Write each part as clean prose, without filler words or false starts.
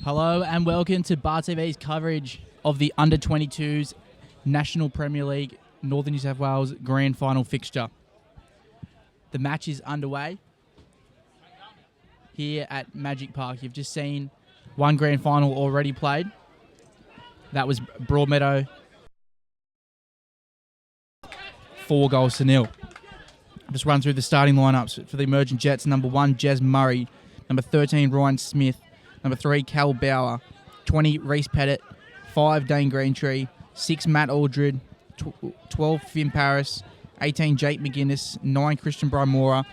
Hello and welcome to Bar TV's coverage of the Under-22s National Premier League Northern New South Wales Grand Final fixture. The match is underway here at Magic Park. You've just seen one Grand Final already played. That was Broadmeadow, 4-0. Just run through the starting lineups for the emerging Jets. Number 1, Jez Murray. Number 13, Ryan Smith. Number 3, Cal Bauer. 20, Reece Pettit. 5, Dane Greentree. 6, Matt Aldred. 12, Finn Paris. 18, Jake McGuinness. 9, Christian Brymora.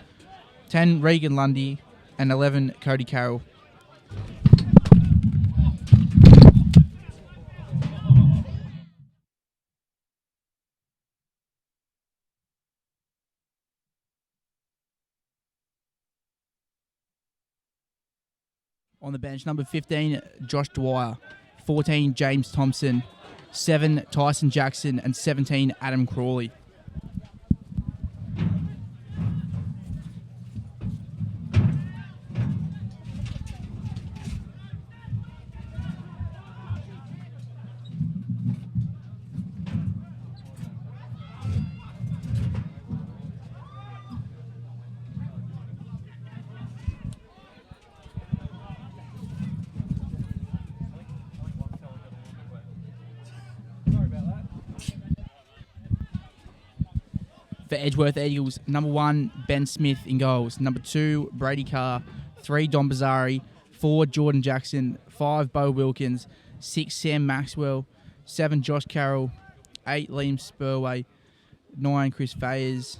10, Regan Lundy. And 11, Cody Carroll. On the bench, number 15, Josh Dwyer. 14, James Thompson. 7, Tyson Jackson. And 17, Adam Crawley. For Edgeworth Eagles, number 1, Ben Smith in goals. Number 2, Brady Carr. 3, Don Bazzari. 4, Jordan Jackson. 5, Bo Wilkins. 6, Sam Maxwell. 7, Josh Carroll. 8, Liam Spurway. 9, Chris Fayers.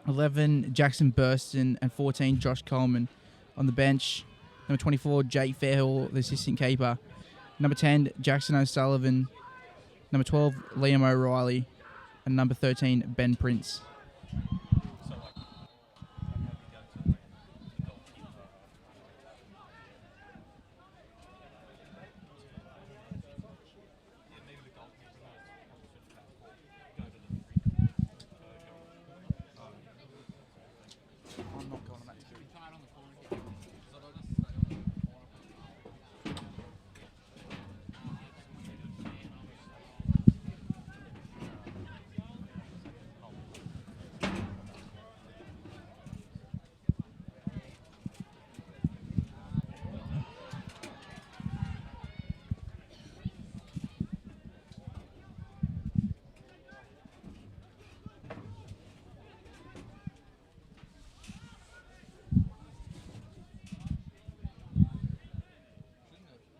11, Jackson Burston. And 14, Josh Coleman. On the bench, number 24, Jake Fairhall, the assistant keeper. Number 10, Jackson O'Sullivan. Number 12, Liam O'Reilly. And number 13, Ben Prince.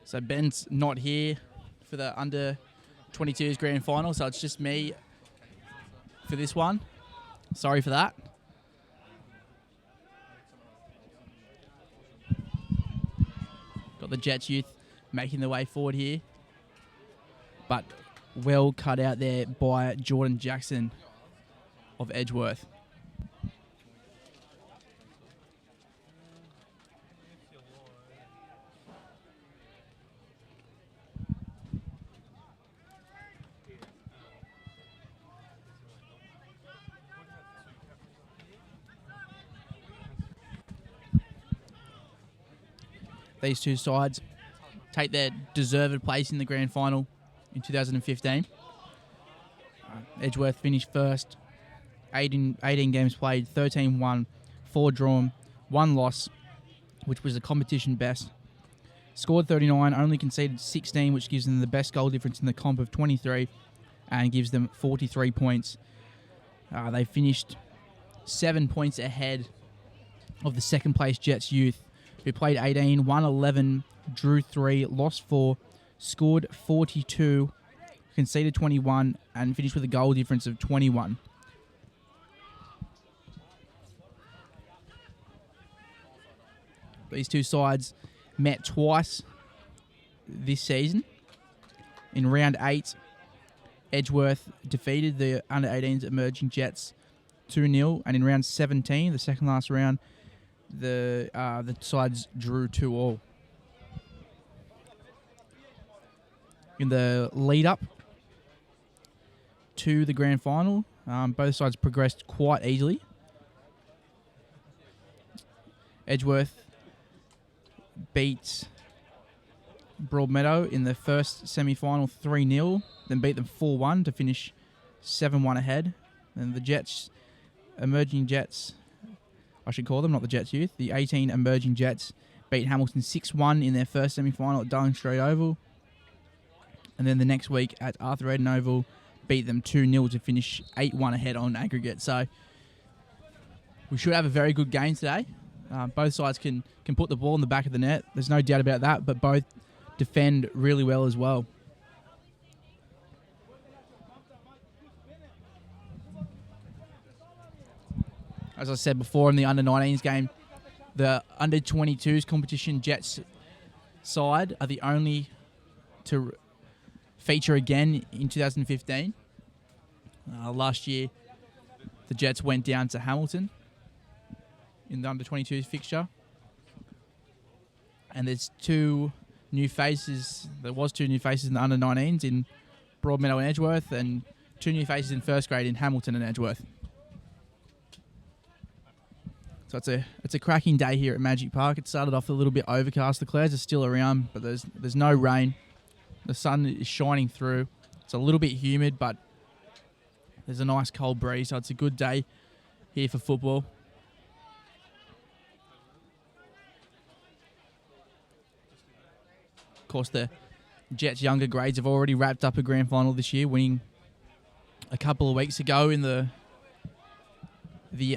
So Ben's not here for the Under-22s Grand Final, so it's just me for this one. Sorry for that. Got the Jets youth making their way forward here. But well cut out there by Jordan Jackson of Edgeworth. These two sides take their deserved place in the grand final in 2015. Edgeworth finished first, 18 games played, 13 won, 4 drawn, 1 loss, which was the competition best. Scored 39, only conceded 16, which gives them the best goal difference in the comp of 23 and gives them 43 points. They finished 7 points ahead of the second place Jets youth, who played 18, won 11, drew 3, lost 4, scored 42, conceded 21, and finished with a goal difference of 21. These two sides met twice this season. In round 8, Edgeworth defeated the under-18s emerging Jets 2-0, and in round 17, the second last round, the sides drew 2-2. In the lead-up to the grand final, both sides progressed quite easily. Edgeworth beat Broadmeadow in the first semi-final 3-0, then beat them 4-1 to finish 7-1 ahead. And the Jets, emerging Jets, I should call them, not the Jets youth, the 18 emerging Jets beat Hamilton 6-1 in their first semi-final at Darling Street Oval. And then the next week at Arthur Eden Oval, beat them 2-0 to finish 8-1 ahead on aggregate. So we should have a very good game today. Both sides can put the ball in the back of the net. There's no doubt about that, but both defend really well as well. As I said before in the under-19s game, the under-22s competition Jets side are the only to feature again in 2015. Last year, the Jets went down to Hamilton in the under-22s fixture. And there's two new faces. There was two new faces in the under-19s in Broadmeadow and Edgeworth, and two new faces in first grade in Hamilton and Edgeworth. So it's a cracking day here at Magic Park. It started off a little bit overcast. The clouds are still around, but there's no rain. The sun is shining through. It's a little bit humid, but there's a nice cold breeze, so it's a good day here for football. Of course, the Jets' younger grades have already wrapped up a grand final this year, winning a couple of weeks ago in the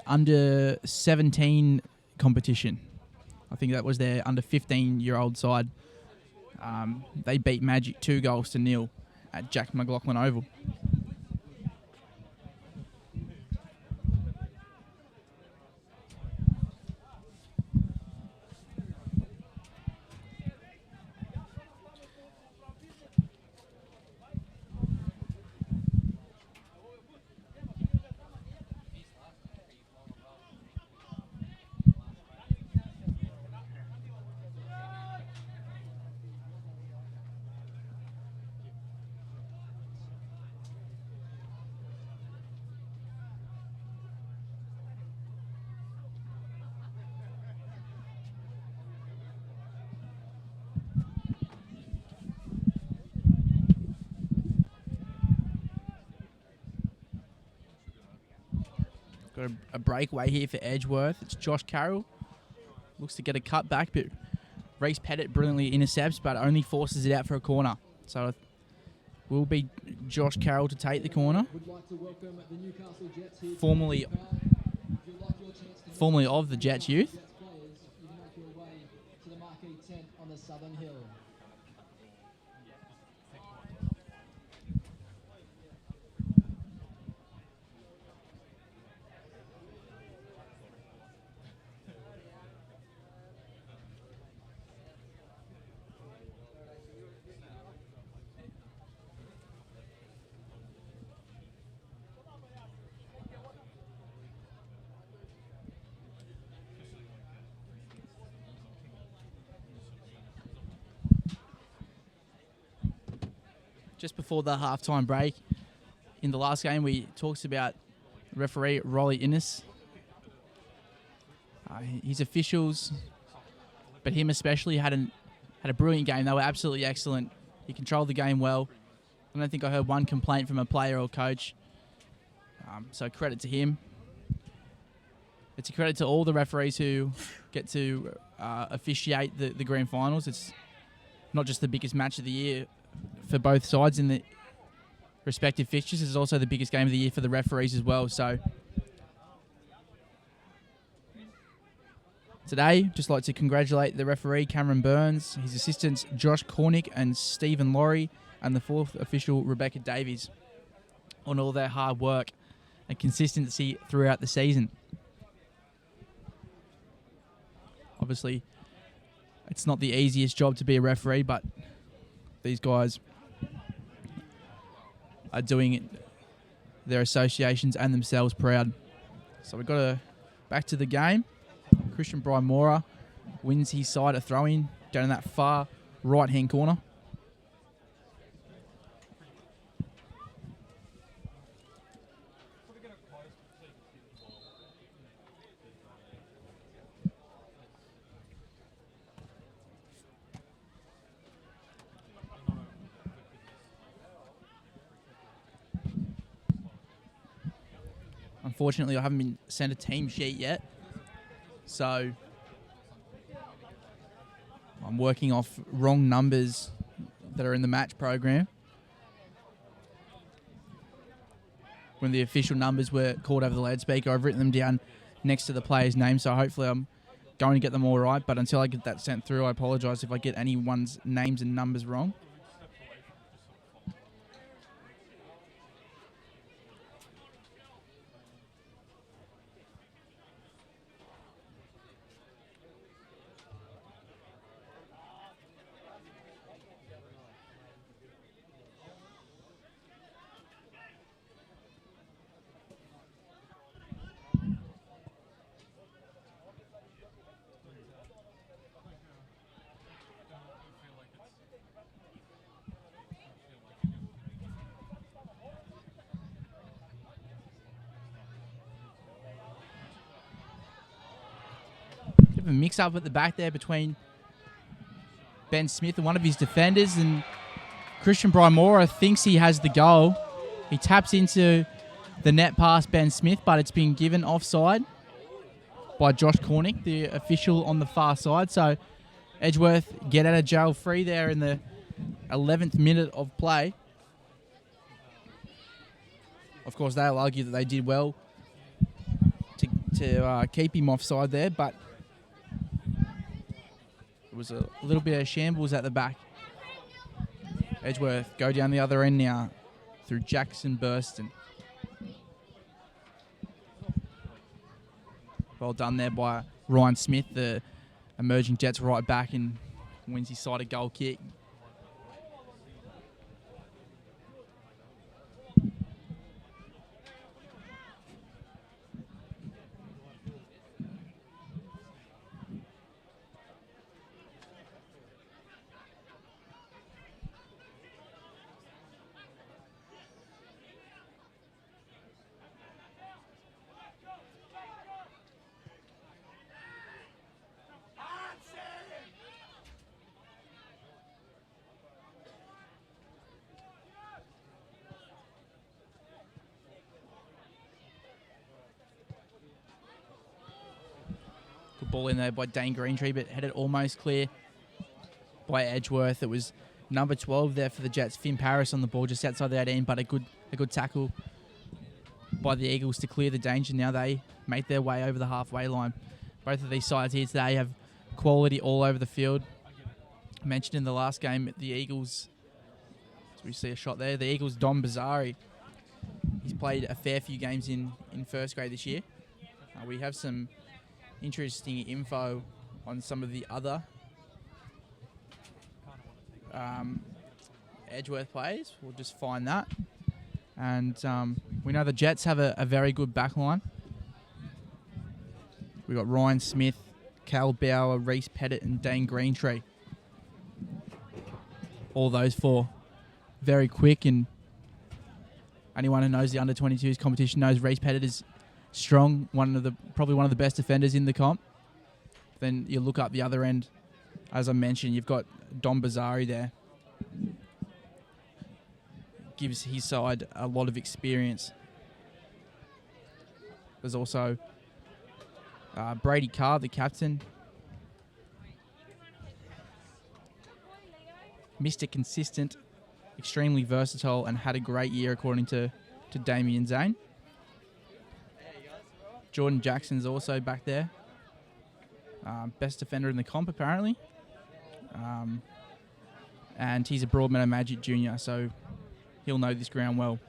under-17 competition. I think that was their under-15-year-old side. They beat Magic 2-0 at Jack McLaughlin Oval. Got a breakaway here for Edgeworth. It's Josh Carroll. Looks to get a cut back, but Reece Pettit brilliantly intercepts, but only forces it out for a corner. So it will be Josh Carroll to take the corner. Formerly of the Jets youth. Just before the halftime break, in the last game, we talked about referee Rolly Innes. His officials, but him especially, had a brilliant game. They were absolutely excellent. He controlled the game well. I don't think I heard one complaint from a player or coach. So credit to him. It's a credit to all the referees who get to officiate the grand finals. It's not just the biggest match of the year for both sides in the respective fixtures. It's also the biggest game of the year for the referees as well. So today, just like to congratulate the referee, Cameron Burns, his assistants, Josh Cornick and Stephen Laurie, and the fourth official, Rebecca Davies, on all their hard work and consistency throughout the season. Obviously, it's not the easiest job to be a referee, but these guys are doing their associations and themselves proud. So we've got back to the game. Christian Brian Mora wins his side a throw-in down in that far right-hand corner. Unfortunately, I haven't been sent a team sheet yet. So I'm working off wrong numbers that are in the match program. When the official numbers were called over the loudspeaker, I've written them down next to the player's name, so hopefully I'm going to get them all right. But until I get that sent through, I apologise if I get anyone's names and numbers wrong. A mix up at the back there between Ben Smith and one of his defenders, and Christian Brymora thinks he has the goal. He taps into the net past Ben Smith, but it's been given offside by Josh Cornick, the official on the far side. So Edgeworth get out of jail free there in the 11th minute of play. Of course, they'll argue that they did well to keep him offside there, but it was a little bit of shambles at the back. Edgeworth go down the other end now through Jackson Burston. Well done there by Ryan Smith, the emerging Jets right back, and wins his side a goal kick. Good ball in there by Dane Greentree, but headed almost clear by Edgeworth. It was number 12 there for the Jets, Finn Paris on the ball just outside the 18, but a good tackle by the Eagles to clear the danger. Now they make their way over the halfway line. Both of these sides here today have quality all over the field. I mentioned in the last game, the Eagles, as we see a shot there, the Eagles' Dom Bazari. He's played a fair few games in first grade this year. We have some interesting info on some of the other Edgeworth players. We'll just find that. And we know the Jets have a very good back line. We've got Ryan Smith, Cal Bauer, Reese Pettit and Dane Greentree. All those four very quick, and anyone who knows the under-22s competition knows Reese Pettit is strong, probably one of the best defenders in the comp. Then you look up the other end, as I mentioned, you've got Dom Bazari there. Gives his side a lot of experience. There's also Brady Carr, the captain. Mr. Consistent, extremely versatile, and had a great year according to Damien Zane. Jordan Jackson's also back there. Best defender in the comp, apparently. And he's a Broadmeadow Magic junior, so he'll know this ground well.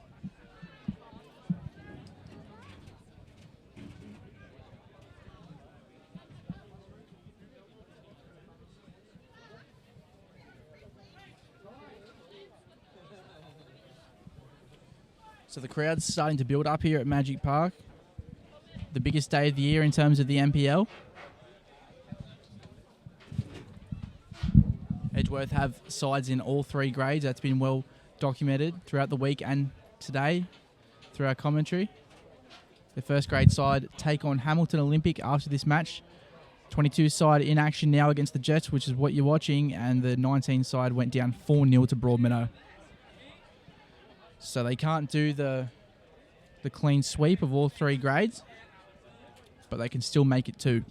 So the crowd's starting to build up here at Magic Park. The biggest day of the year in terms of the NPL. Edgeworth have sides in all three grades. That's been well documented throughout the week and today through our commentary. The first grade side take on Hamilton Olympic after this match. 22 side in action now against the Jets, which is what you're watching, and the 19 side went down 4-0 to Broadmeadow. So they can't do the the clean sweep of all 3 grades, but they can still make it 2.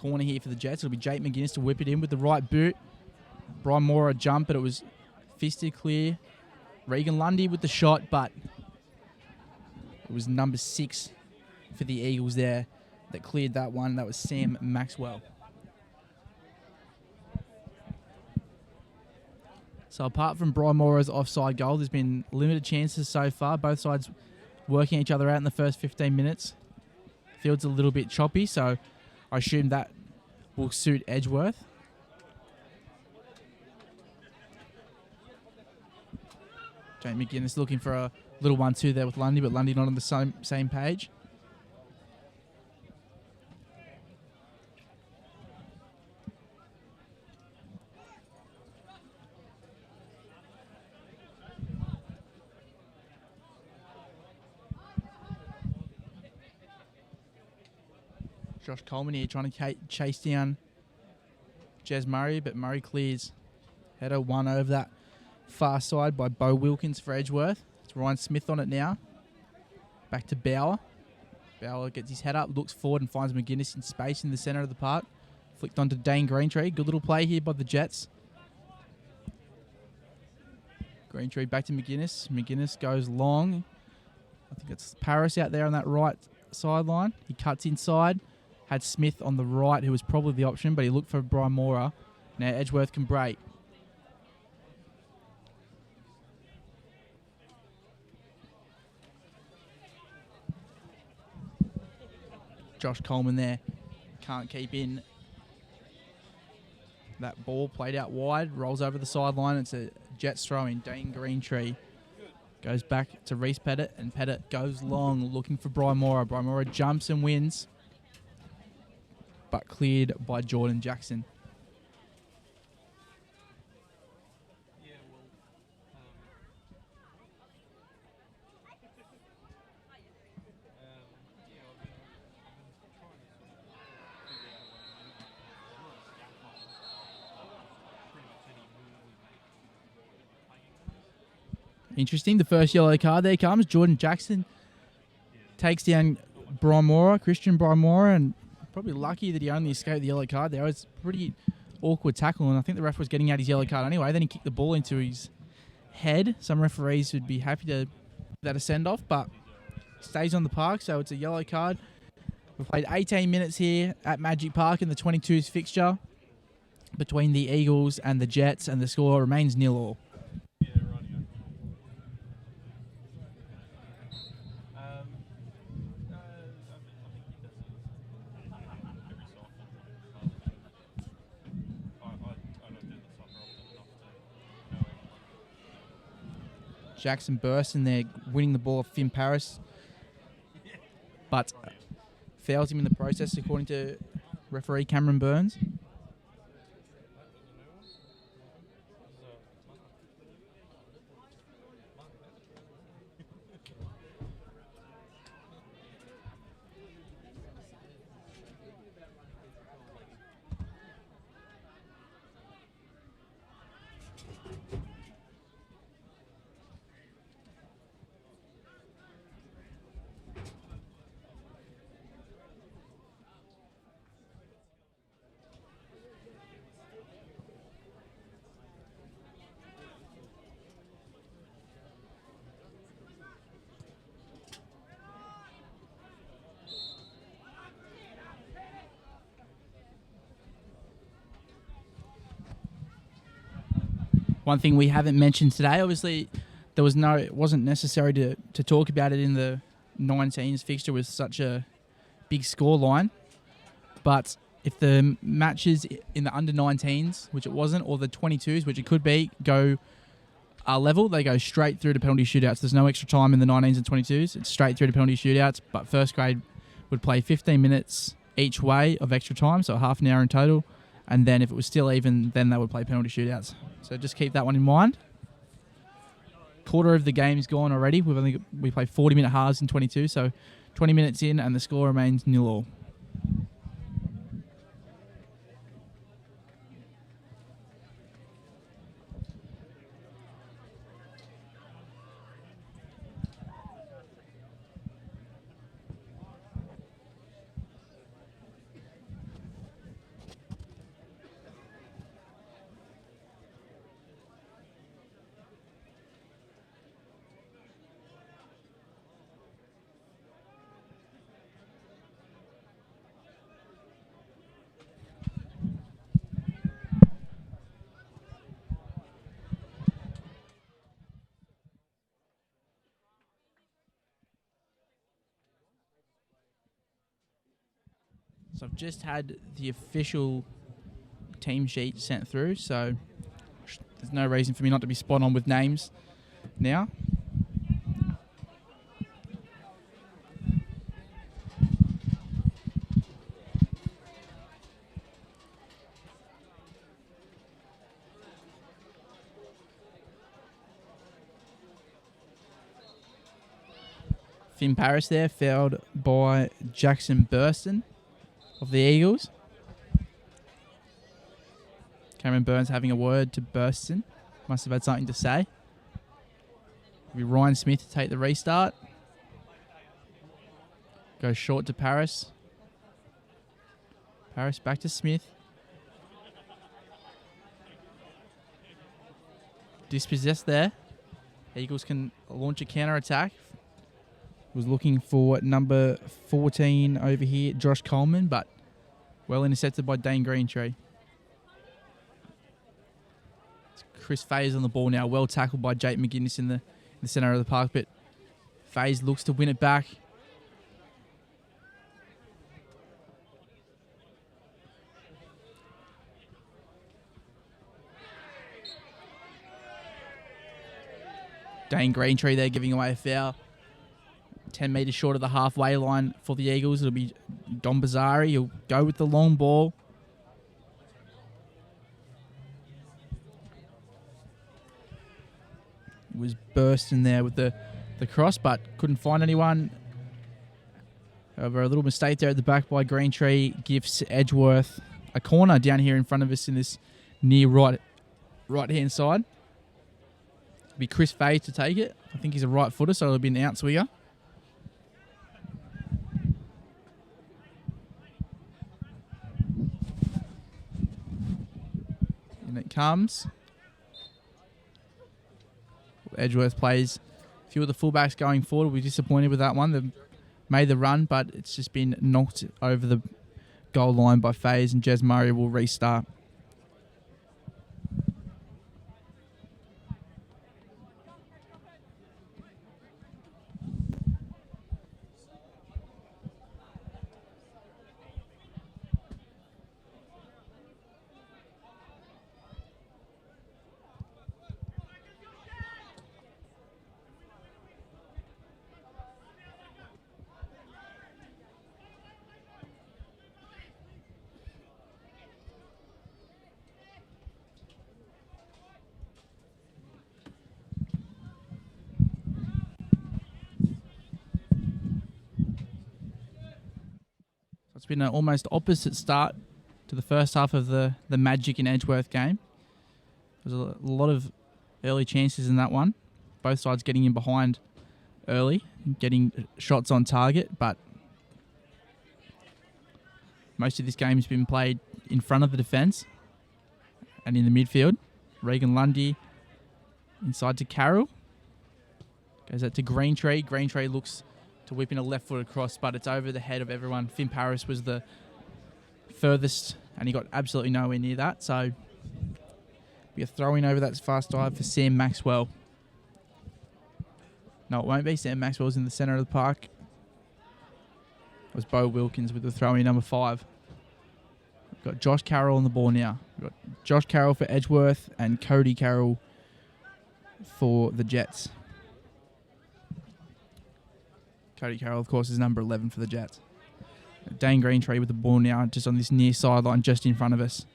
Corner here for the Jets. It'll be Jake McGuinness to whip it in with the right boot. Brian Moore a jump, but it was fisted clear. Regan Lundy with the shot, but it was number 6 for the Eagles there that cleared that one. That was Sam Maxwell. So apart from Brian Moore's offside goal, there's been limited chances so far. Both sides working each other out in the first 15 minutes. Field's a little bit choppy, so I assume that will suit Edgeworth. Jake McGuinness looking for a little 1-2 there with Lundy, but Lundy not on the same page. Josh Coleman here trying to chase down Jez Murray, but Murray clears. Header 1 over that far side by Bo Wilkins for Edgeworth. It's Ryan Smith on it now. Back to Bauer. Bauer gets his head up, looks forward and finds McGuinness in space in the centre of the park. Flicked onto Dane Greentree. Good little play here by the Jets. Greentree back to McGuinness. McGuinness goes long. I think it's Paris out there on that right sideline. He cuts inside. Had Smith on the right, who was probably the option, but he looked for Brian Mora. Now Edgeworth can break. Josh Coleman there. Can't keep in. That ball played out wide, rolls over the sideline. It's a Jets throw in. Dane Greentree goes back to Reese Pettit, and Pettit goes long, looking for Brian Mora. Brian Mora jumps and wins, but cleared by Jordan Jackson. Interesting. The first yellow card there comes. Jordan Jackson takes down Christian Brian Mora, and probably lucky that he only escaped the yellow card there. It was a pretty awkward tackle, and I think the ref was getting out his yellow card anyway. Then he kicked the ball into his head. Some referees would be happy to give that a send-off, but stays on the park, so it's a yellow card. We've played 18 minutes here at Magic Park in the 22s fixture between the Eagles and the Jets, and the score remains 0-0. Jackson bursts in there, winning the ball off Finn Paris, but fouls him in the process, according to referee Cameron Burns. One thing we haven't mentioned today, obviously, it wasn't necessary to talk about it in the 19s fixture with such a big score line. But if the matches in the under 19s, which it wasn't, or the 22s, which it could be, go level, they go straight through to penalty shootouts. There's no extra time in the 19s and 22s. It's straight through to penalty shootouts. But first grade would play 15 minutes each way of extra time, so half an hour in total. And then if it was still even, then they would play penalty shootouts. So just keep that one in mind. Quarter of the game's gone already. We play 40-minute halves in 22, so 20 minutes in, and the score remains 0-0. So I've just had the official team sheet sent through, so there's no reason for me not to be spot on with names now. Finn Paris there, fouled by Jackson Burston of the Eagles. Cameron Burns having a word to Burston. Must have had something to say. It'll be Ryan Smith to take the restart. Goes short to Paris. Paris back to Smith. Dispossessed there. Eagles can launch a counter-attack. Was looking for number 14 over here, Josh Coleman, but well intercepted by Dane Greentree. Chris Faze on the ball now, well tackled by Jake McGuinness in the centre of the park, but Faze looks to win it back. Dane Greentree there giving away a foul. 10 metres short of the halfway line for the Eagles. It'll be Dom Bazari. He'll go with the long ball. Was bursting there with the cross, but couldn't find anyone. However, a little mistake there at the back by Greentree gives Edgeworth a corner down here in front of us in this near right-hand side. It'll be Chris Faye to take it. I think he's a right footer, so it'll be an outswinger. And it comes. Edgeworth plays a few of the fullbacks going forward. We'll be disappointed with that one. They've made the run, but it's just been knocked over the goal line by Faze, and Jez Murray will restart. It's been an almost opposite start to the first half of the Magic and Edgeworth game. There was a lot of early chances in that one. Both sides getting in behind early, getting shots on target, but most of this game has been played in front of the defence and in the midfield. Regan Lundy inside to Carroll. Goes out to Greentree. Greentree looks to whip in a left-footed cross, but it's over the head of everyone. Finn Paris was the furthest, and he got absolutely nowhere near that. So we are throwing over that fast dive for Sam Maxwell. No, it won't be. Sam Maxwell's in the centre of the park. It was Bo Wilkins with the throw-in number 5. We've got Josh Carroll on the ball now. We've got Josh Carroll for Edgeworth and Cody Carroll for the Jets. Cody Carroll, of course, is number 11 for the Jets. Dane Greentree with the ball now, just on this near sideline, just in front of us.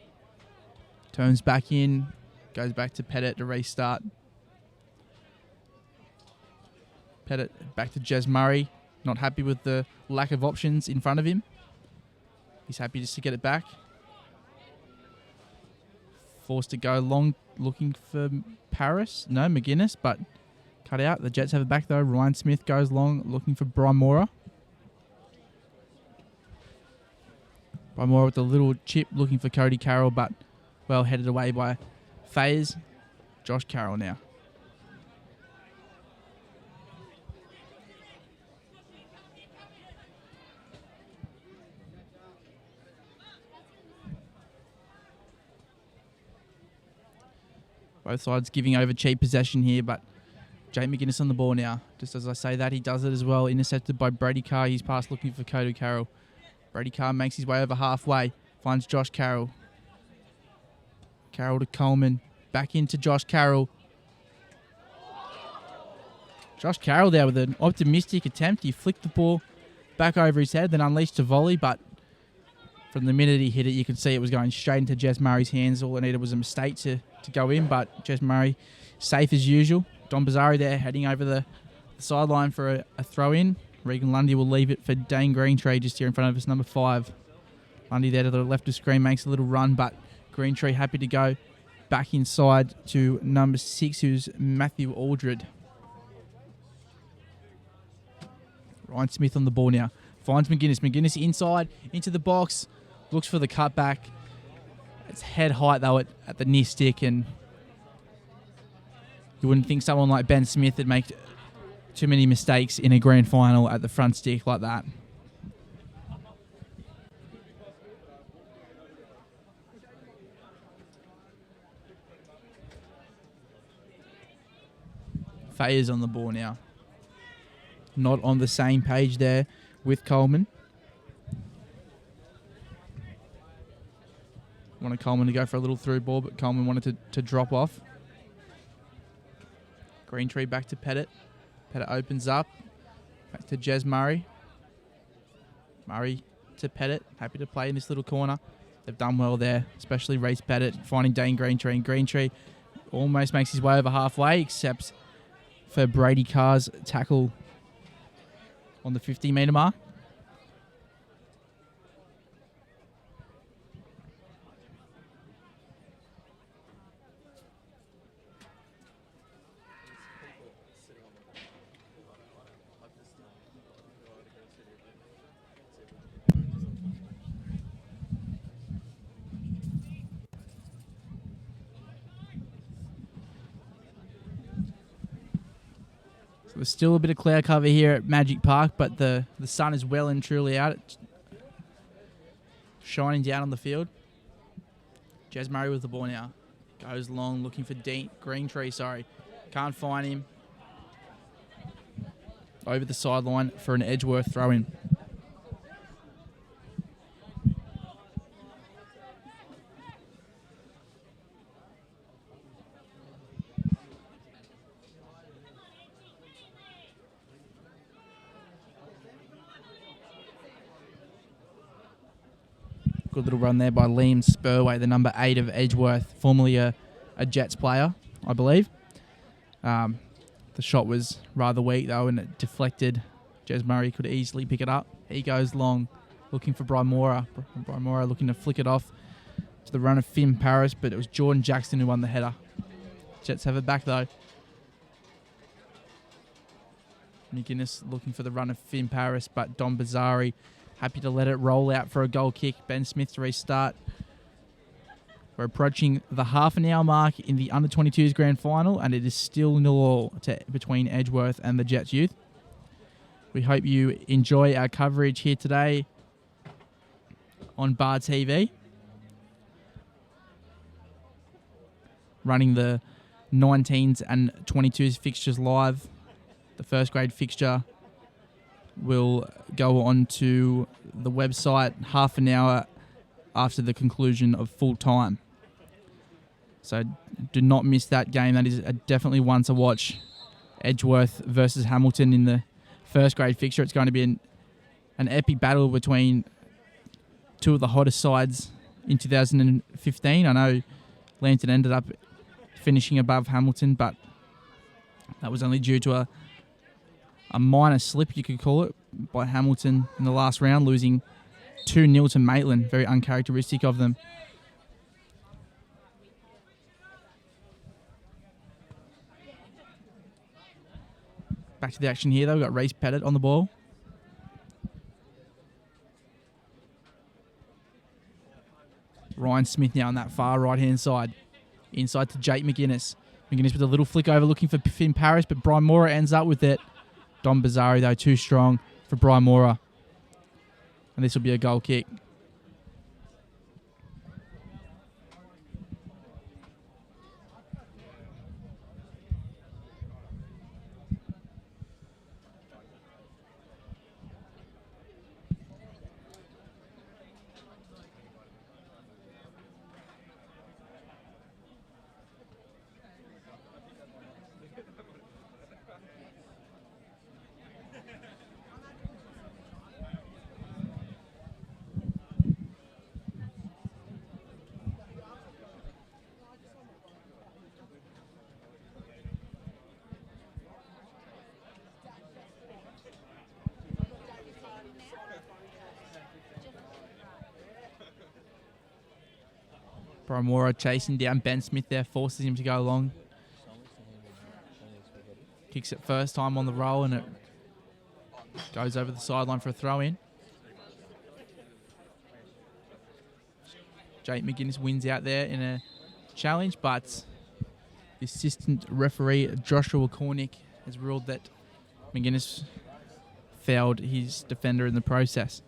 Turns back in, goes back to Pettit to restart. Pettit back to Jez Murray. Not happy with the lack of options in front of him. He's happy just to get it back. Forced to go long, looking for Paris. No, McGuinness, but cut out. The Jets have it back though. Ryan Smith goes long, looking for Brian Mora. Brian Mora with a little chip, looking for Cody Carroll, but well headed away by Fayes. Josh Carroll now. Both sides giving over cheap possession here, but Jay McGuinness on the ball now. Just as I say that, he does it as well. Intercepted by Brady Carr. He's past looking for Cody Carroll. Brady Carr makes his way over halfway. Finds Josh Carroll. Carroll to Coleman. Back into Josh Carroll. Josh Carroll there with an optimistic attempt. He flicked the ball back over his head, then unleashed a volley, but from the minute he hit it, you could see it was going straight into Jez Murray's hands. All it needed was a mistake to go in, but Jez Murray safe as usual. Don Bazzari there heading over the sideline for a throw-in. Regan Lundy will leave it for Dane Greentree just here in front of us, number 5. Lundy there to the left of screen makes a little run, but Greentree happy to go back inside to number 6, who's Matthew Aldred. Ryan Smith on the ball now. Finds McGuinness. McGuinness inside, into the box. Looks for the cutback. It's head height, though, at the near stick, and you wouldn't think someone like Ben Smith would make too many mistakes in a grand final at the front stick like that. Fayers on the ball now. Not on the same page there with Coleman. Wanted Coleman to go for a little through ball, but Coleman wanted to drop off. Greentree back to Pettit. Pettit opens up. Back to Jez Murray. Murray to Pettit. Happy to play in this little corner. They've done well there, especially Reece Pettit finding Dane Greentree. And Greentree almost makes his way over halfway, except for Brady Carr's tackle on the 50-metre mark. So there's still a bit of cloud cover here at Magic Park, but the sun is well and truly out. It's shining down on the field. Jez Murray with the ball now. Goes long, looking for Greentree, Can't find him. Over the sideline for an Edgeworth throw-in. Good little run there by Liam Spurway, the number 8 of Edgeworth, formerly a Jets player, I believe. The shot was rather weak, though, and it deflected. Jez Murray could easily pick it up. He goes long, looking for Brian Mora. Brian Mora looking to flick it off to the run of Finn Paris, but it was Jordan Jackson who won the header. Jets have it back, though. McGuinness looking for the run of Finn Paris, but Don Bazzari happy to let it roll out for a goal kick. Ben Smith to restart. We're approaching the half an hour mark in the under-22s grand final, and it is still 0-0 between Edgeworth and the Jets youth. We hope you enjoy our coverage here today on Bar TV. Running the 19s and 22s fixtures live. The first grade fixture will go on to the website half an hour after the conclusion of full time. So do not miss that game. That is definitely one to watch. Edgeworth versus Hamilton in the first grade fixture. It's going to be an epic battle between two of the hottest sides in 2015. I know Lambton ended up finishing above Hamilton, but that was only due to a minor slip, you could call it, by Hamilton in the last round, losing 2-0 to Maitland. Very uncharacteristic of them. Back to the action here, though. We've got Reece Pettit on the ball. Ryan Smith now on that far right-hand side. Inside to Jake McGuinness. McGuinness with a little flick over looking for Finn Paris, but Brian Mora ends up with it. Dom Bazzari, though, too strong for Brian Mora. And this will be a goal kick. Brian Mora chasing down Ben Smith there, forces him to go long. Kicks it first time on the roll and it goes over the sideline for a throw-in. Jake McGuinness wins out there in a challenge, but the assistant referee Joshua Cornick has ruled that McGuinness fouled his defender in the process.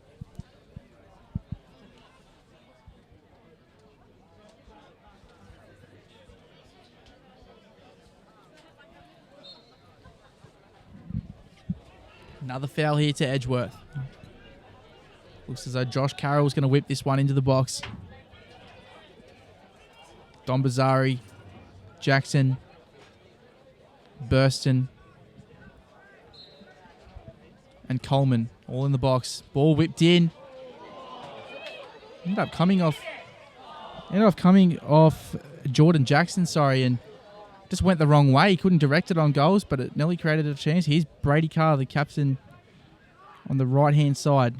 Another foul here to Edgeworth. Looks as though Josh Carroll's going to whip this one into the box. Dom Bazzari, Jackson, Burston, and Coleman all in the box. Ball whipped in. Ended up coming off Jordan Jackson, and just went the wrong way. He couldn't direct it on goals, but it nearly created a chance. Here's Brady Carr, the captain, on the right-hand side.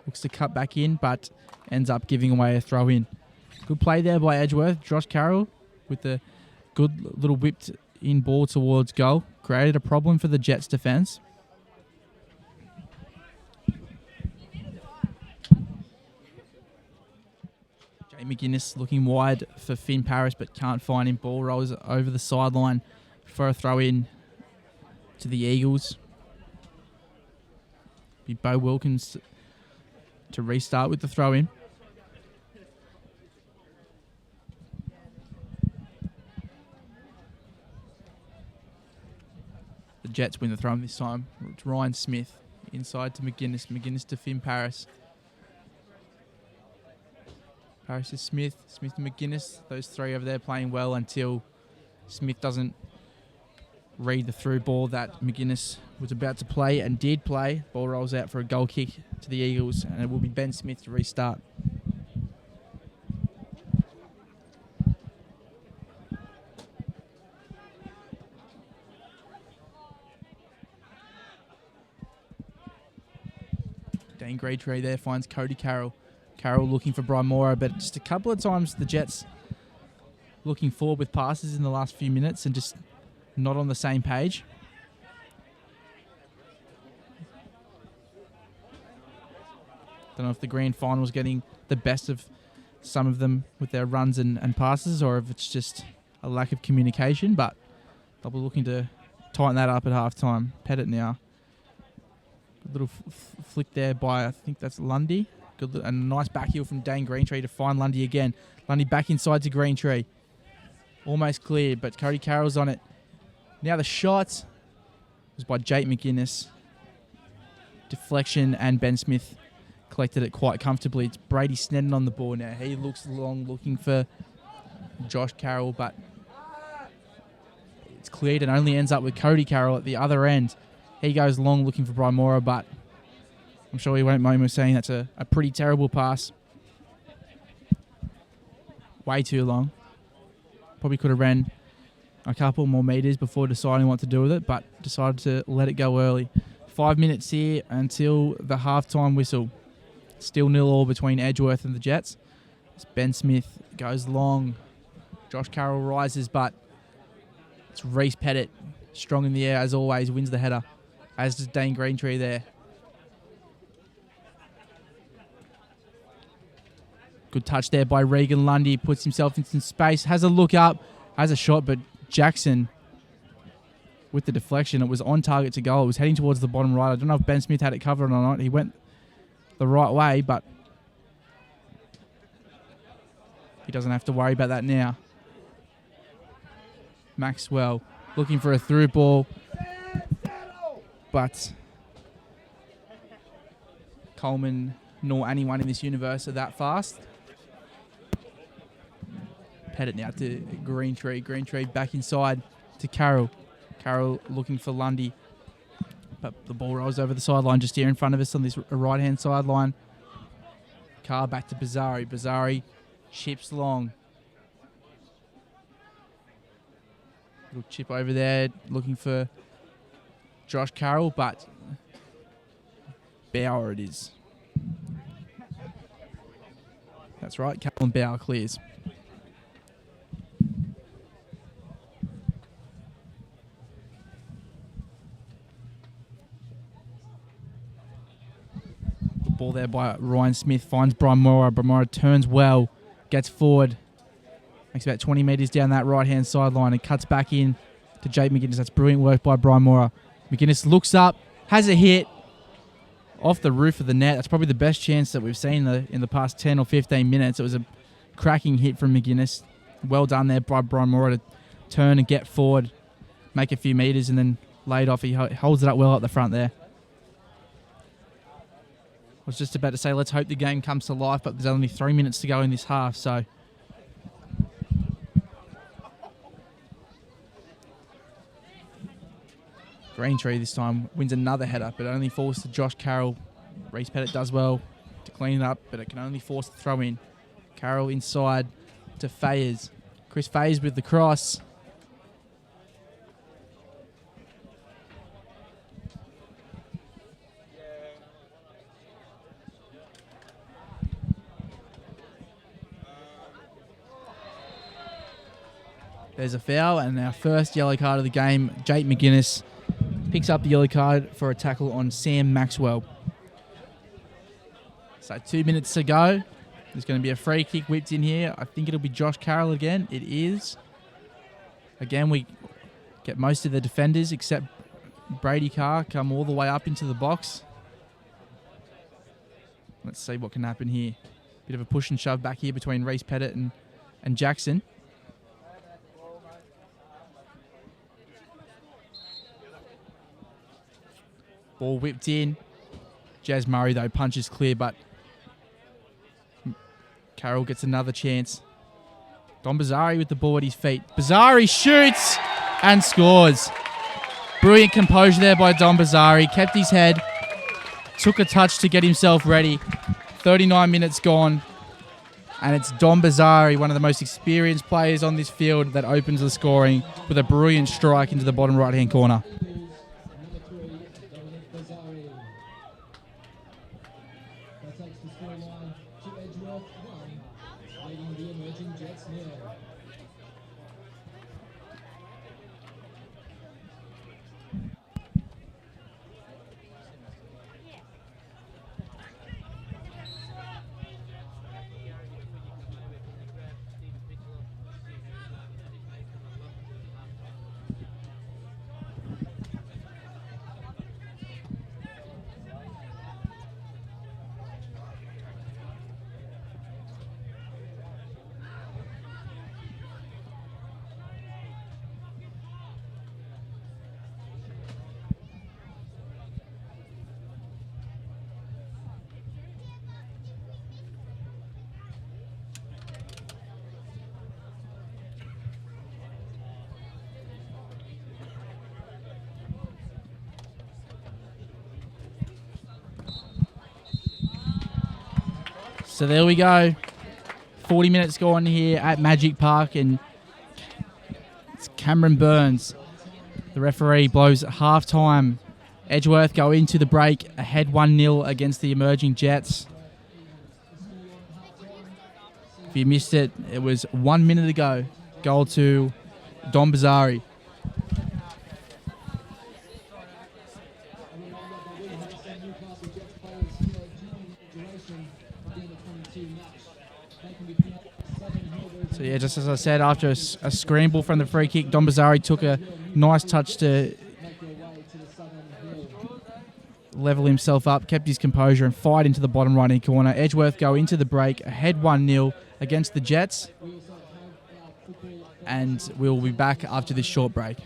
Looks to cut back in, but ends up giving away a throw-in. Good play there by Edgeworth. Josh Carroll with the good little whipped in ball towards goal. Created a problem for the Jets' defence. McGuinness looking wide for Finn Paris, but can't find him. Ball rolls over the sideline for a throw-in to the Eagles. Be Bo Wilkins to restart with the throw-in. The Jets win the throw-in this time. It's Ryan Smith inside to McGuinness. McGuinness to Finn Paris. Paris to Smith, Smith to McGuinness. Those three over there playing well until Smith doesn't read the through ball that McGuinness was about to play and did play. Ball rolls out for a goal kick to the Eagles, and it will be Ben Smith to restart. Dane Greytree there finds Cody Carroll. Carroll looking for Brian Mora, but just a couple of times the Jets looking forward with passes in the last few minutes and just not on the same page. Don't know if the grand final is getting the best of some of them with their runs and passes, or if it's just a lack of communication, but they'll be looking to tighten that up at halftime. Pettit now. Good little flick there by, I think that's Lundy. Good, and a nice back heel from Dane Greentree to find Lundy again. Lundy back inside to Greentree. Almost cleared, but Cody Carroll's on it. Now the shot was by Jake McGuinness. Deflection, and Ben Smith collected it quite comfortably. It's Brady Snedden on the ball now. He looks long, looking for Josh Carroll, but it's cleared and only ends up with Cody Carroll at the other end. He goes long looking for Brian Mora, but I'm sure he won't mind me saying that's a pretty terrible pass. Way too long. Probably could have ran a couple more metres before deciding what to do with it, but decided to let it go early. 5 minutes here until the halftime whistle. Still 0-0 between Edgeworth and the Jets. As Ben Smith goes long. Josh Carroll rises, but it's Reece Pettit, strong in the air as always, wins the header. As does Dane Greentree there. Good touch there by Regan Lundy. Puts himself into some space. Has a look up. Has a shot, but Jackson with the deflection. It was on target to goal. It was heading towards the bottom right. I don't know if Ben Smith had it covered or not. He went the right way, but he doesn't have to worry about that now. Maxwell looking for a through ball, but Coleman nor anyone in this universe are that fast. Pettit now to Greentree. Greentree back inside to Carroll. Carroll looking for Lundy, but the ball rolls over the sideline just here in front of us on this right-hand sideline. Carr back to Bazzari. Bazzari chips long. Little chip over there looking for Josh Carroll, but Bauer it is. That's right, Carroll and Bauer clears. Ball there by Ryan Smith, finds Brian Mora. Brian Mora turns well, gets forward, makes about 20 metres down that right-hand sideline and cuts back in to Jake McGuinness. That's brilliant work by Brian Mora. McGuinness looks up, has a hit off the roof of the net. That's probably the best chance that we've seen in the past 10 or 15 minutes. It was a cracking hit from McGuinness. Well done there by Brian Mora to turn and get forward, make a few metres and then lay it off. He holds it up well at the front there. I was just about to say, let's hope the game comes to life, but there's only 3 minutes to go in this half, so. Greentree this time wins another header, but it only falls to Josh Carroll. Reece Pettit does well to clean it up, but it can only force the throw in. Carroll inside to Fayers. Chris Fayers with the cross. There's a foul, and our first yellow card of the game. Jake McGuinness picks up the yellow card for a tackle on Sam Maxwell. So 2 minutes to go. There's going to be a free kick whipped in here. I think it'll be Josh Carroll again. It is. Again, we get most of the defenders except Brady Carr come all the way up into the box. Let's see what can happen here. Bit of a push and shove back here between Reece Pettit and Jackson. Ball whipped in. Jazz Murray, though, punches clear, but Carroll gets another chance. Don Bazzari with the ball at his feet. Bazzari shoots and scores. Brilliant composure there by Don Bazzari. Kept his head. Took a touch to get himself ready. 39 minutes gone. And it's Don Bazzari, one of the most experienced players on this field, that opens the scoring with a brilliant strike into the bottom right-hand corner. So there we go. 40 minutes gone here at Magic Park, and it's Cameron Burns. The referee blows at half-time. Edgeworth go into the break ahead 1-0 against the emerging Jets. If you missed it, it was 1 minute ago. Goal to Dom Bazzari. So yeah, just as I said, after a scramble from the free kick, Dom Bazzari took a nice touch to level himself up, kept his composure and fired into the bottom right-hand corner. Edgeworth go into the break ahead 1-0 against the Jets. And we'll be back after this short break.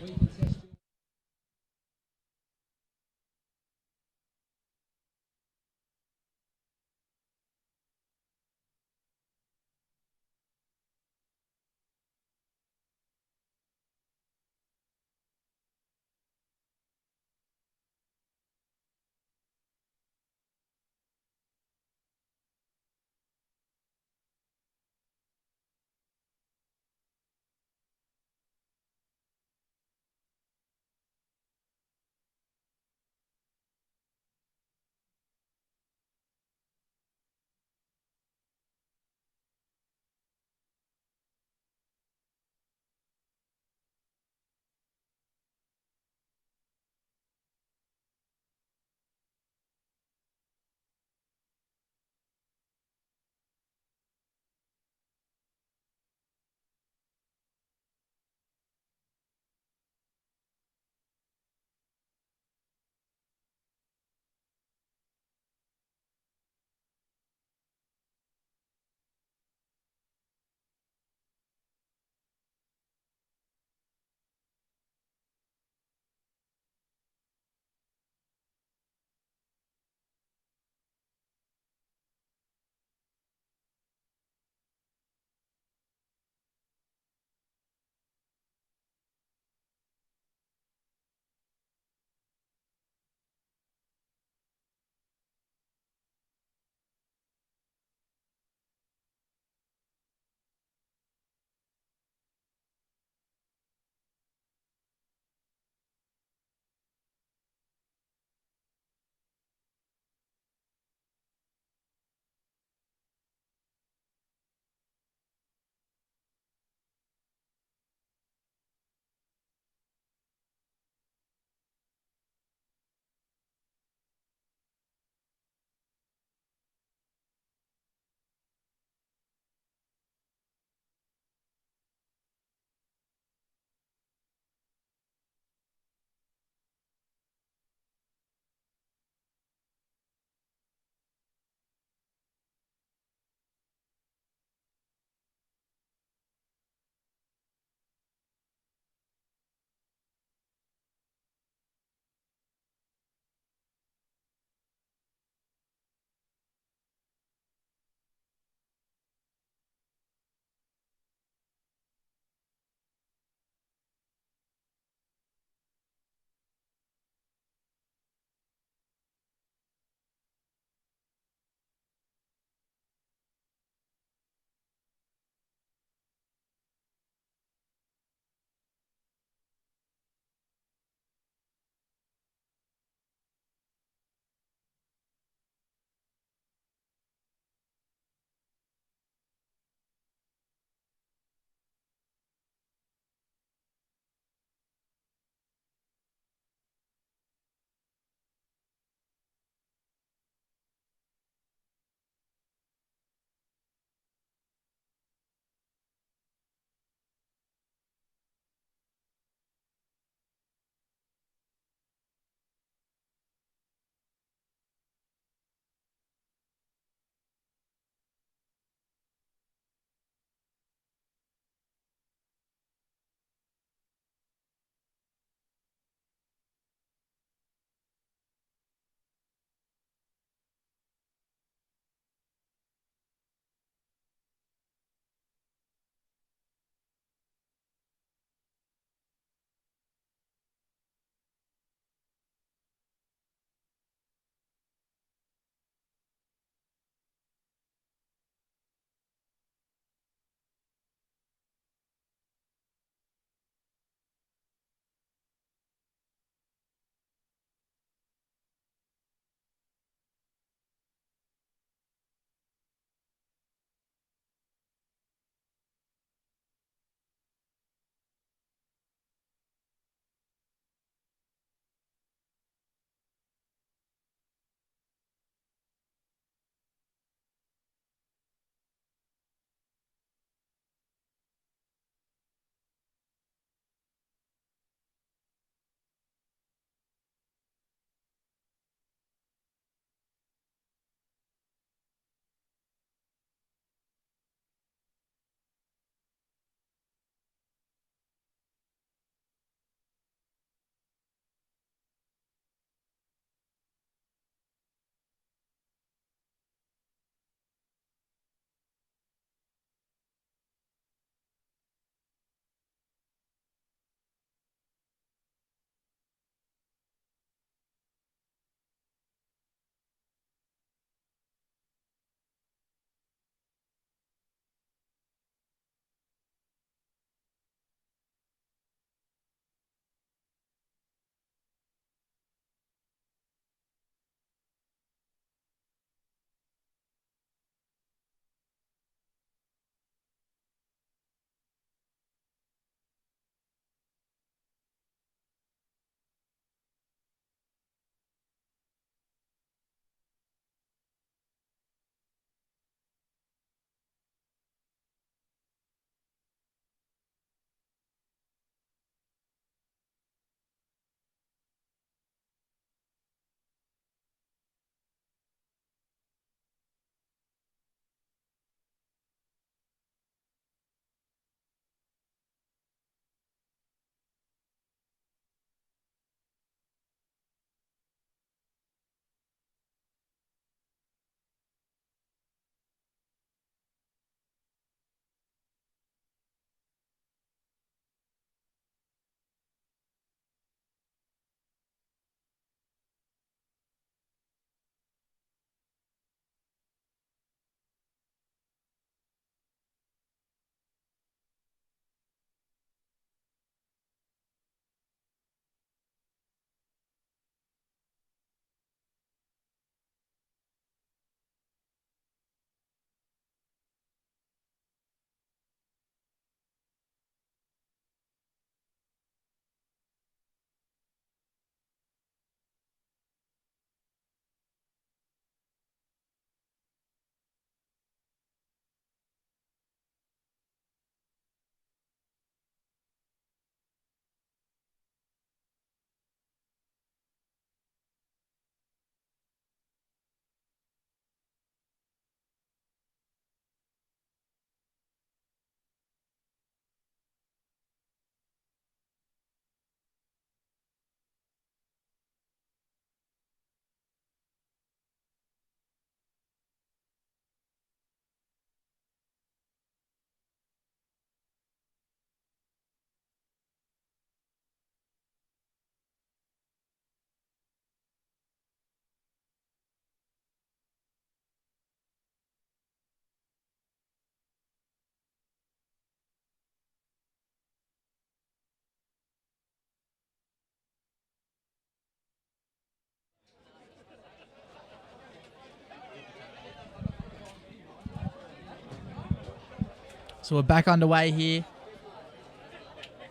So we're back underway here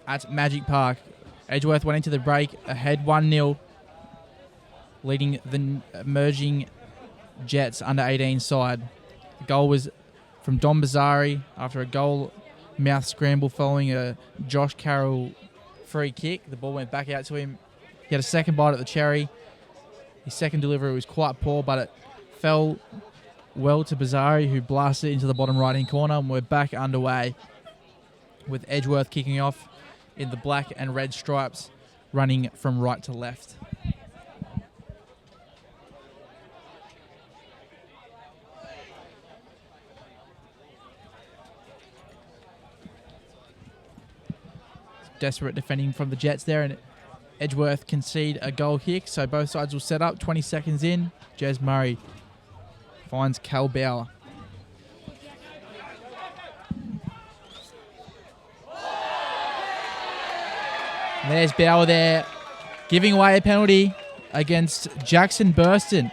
at Magic Park. Edgeworth went into the break ahead 1-0, leading the emerging Jets under 18 side. The goal was from Dom Bazzari after a goal mouth scramble following a Josh Carroll free kick. The ball went back out to him. He had a second bite at the cherry. His second delivery was quite poor, but it fell well to Bazzari, who blasted it into the bottom right-hand corner. And we're back underway with Edgeworth kicking off in the black and red stripes, running from right to left. Desperate defending from the Jets there, and Edgeworth concede a goal kick, so both sides will set up. 20 seconds in, Jez Murray finds Cal Bauer. And there's Bauer there, giving away a penalty against Jackson Burston.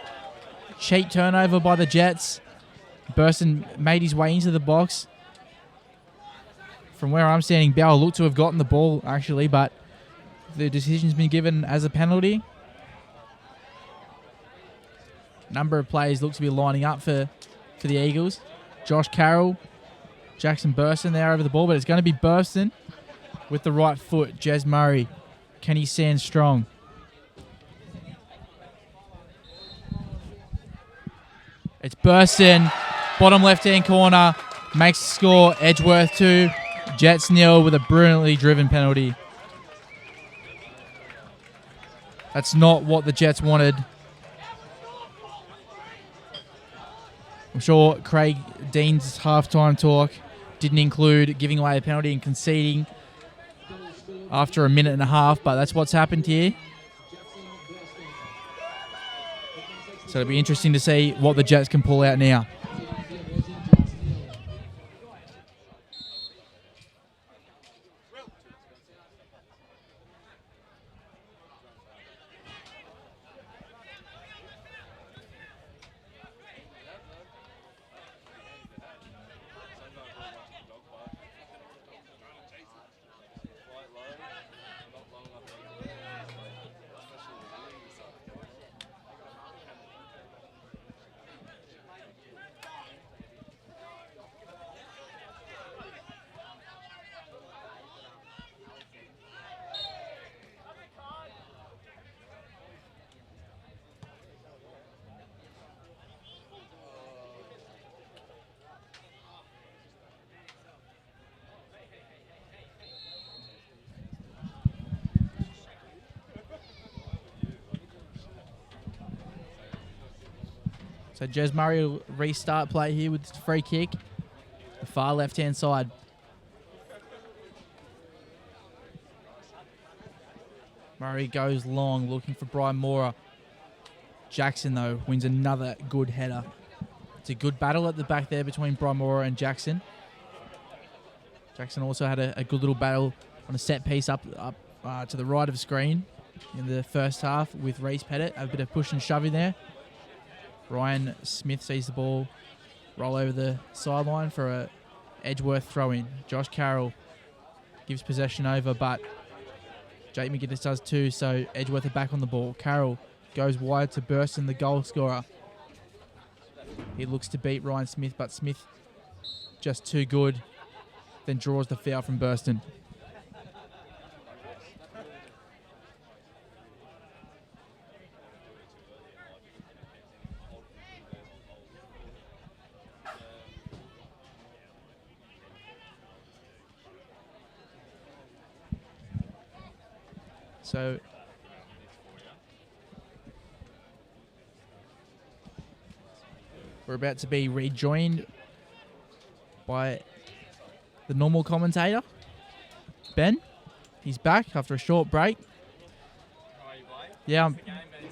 Cheap turnover by the Jets. Burston made his way into the box. From where I'm standing, Bauer looked to have gotten the ball, actually, but the decision's been given as a penalty. Number of players look to be lining up for the Eagles. Josh Carroll, Jackson Burston there over the ball, but it's going to be Burston with the right foot. Jez Murray, can he stand strong? It's Burston, bottom left-hand corner, makes the score. Edgeworth 2. Jets 0 with a brilliantly driven penalty. That's not what the Jets wanted. I'm sure Craig Dean's halftime talk didn't include giving away a penalty and conceding after a minute and a half, but that's what's happened here. So it'll be interesting to see what the Jets can pull out now. So Jez Murray will restart play here with the free kick. The far left-hand side. Murray goes long, looking for Brian Mora. Jackson, though, wins another good header. It's a good battle at the back there between Brian Mora and Jackson. Jackson also had a good little battle on a set piece up to the right of screen in the first half with Reece Pettit. A bit of push and shoving there. Ryan Smith sees the ball roll over the sideline for a Edgeworth throw-in. Josh Carroll gives possession over, but Jake McGinnis does too, so Edgeworth are back on the ball. Carroll goes wide to Burston, the goal scorer. He looks to beat Ryan Smith, but Smith just too good, then draws the foul from Burston. So we're about to be rejoined by the normal commentator, Ben. He's back after a short break. Yeah,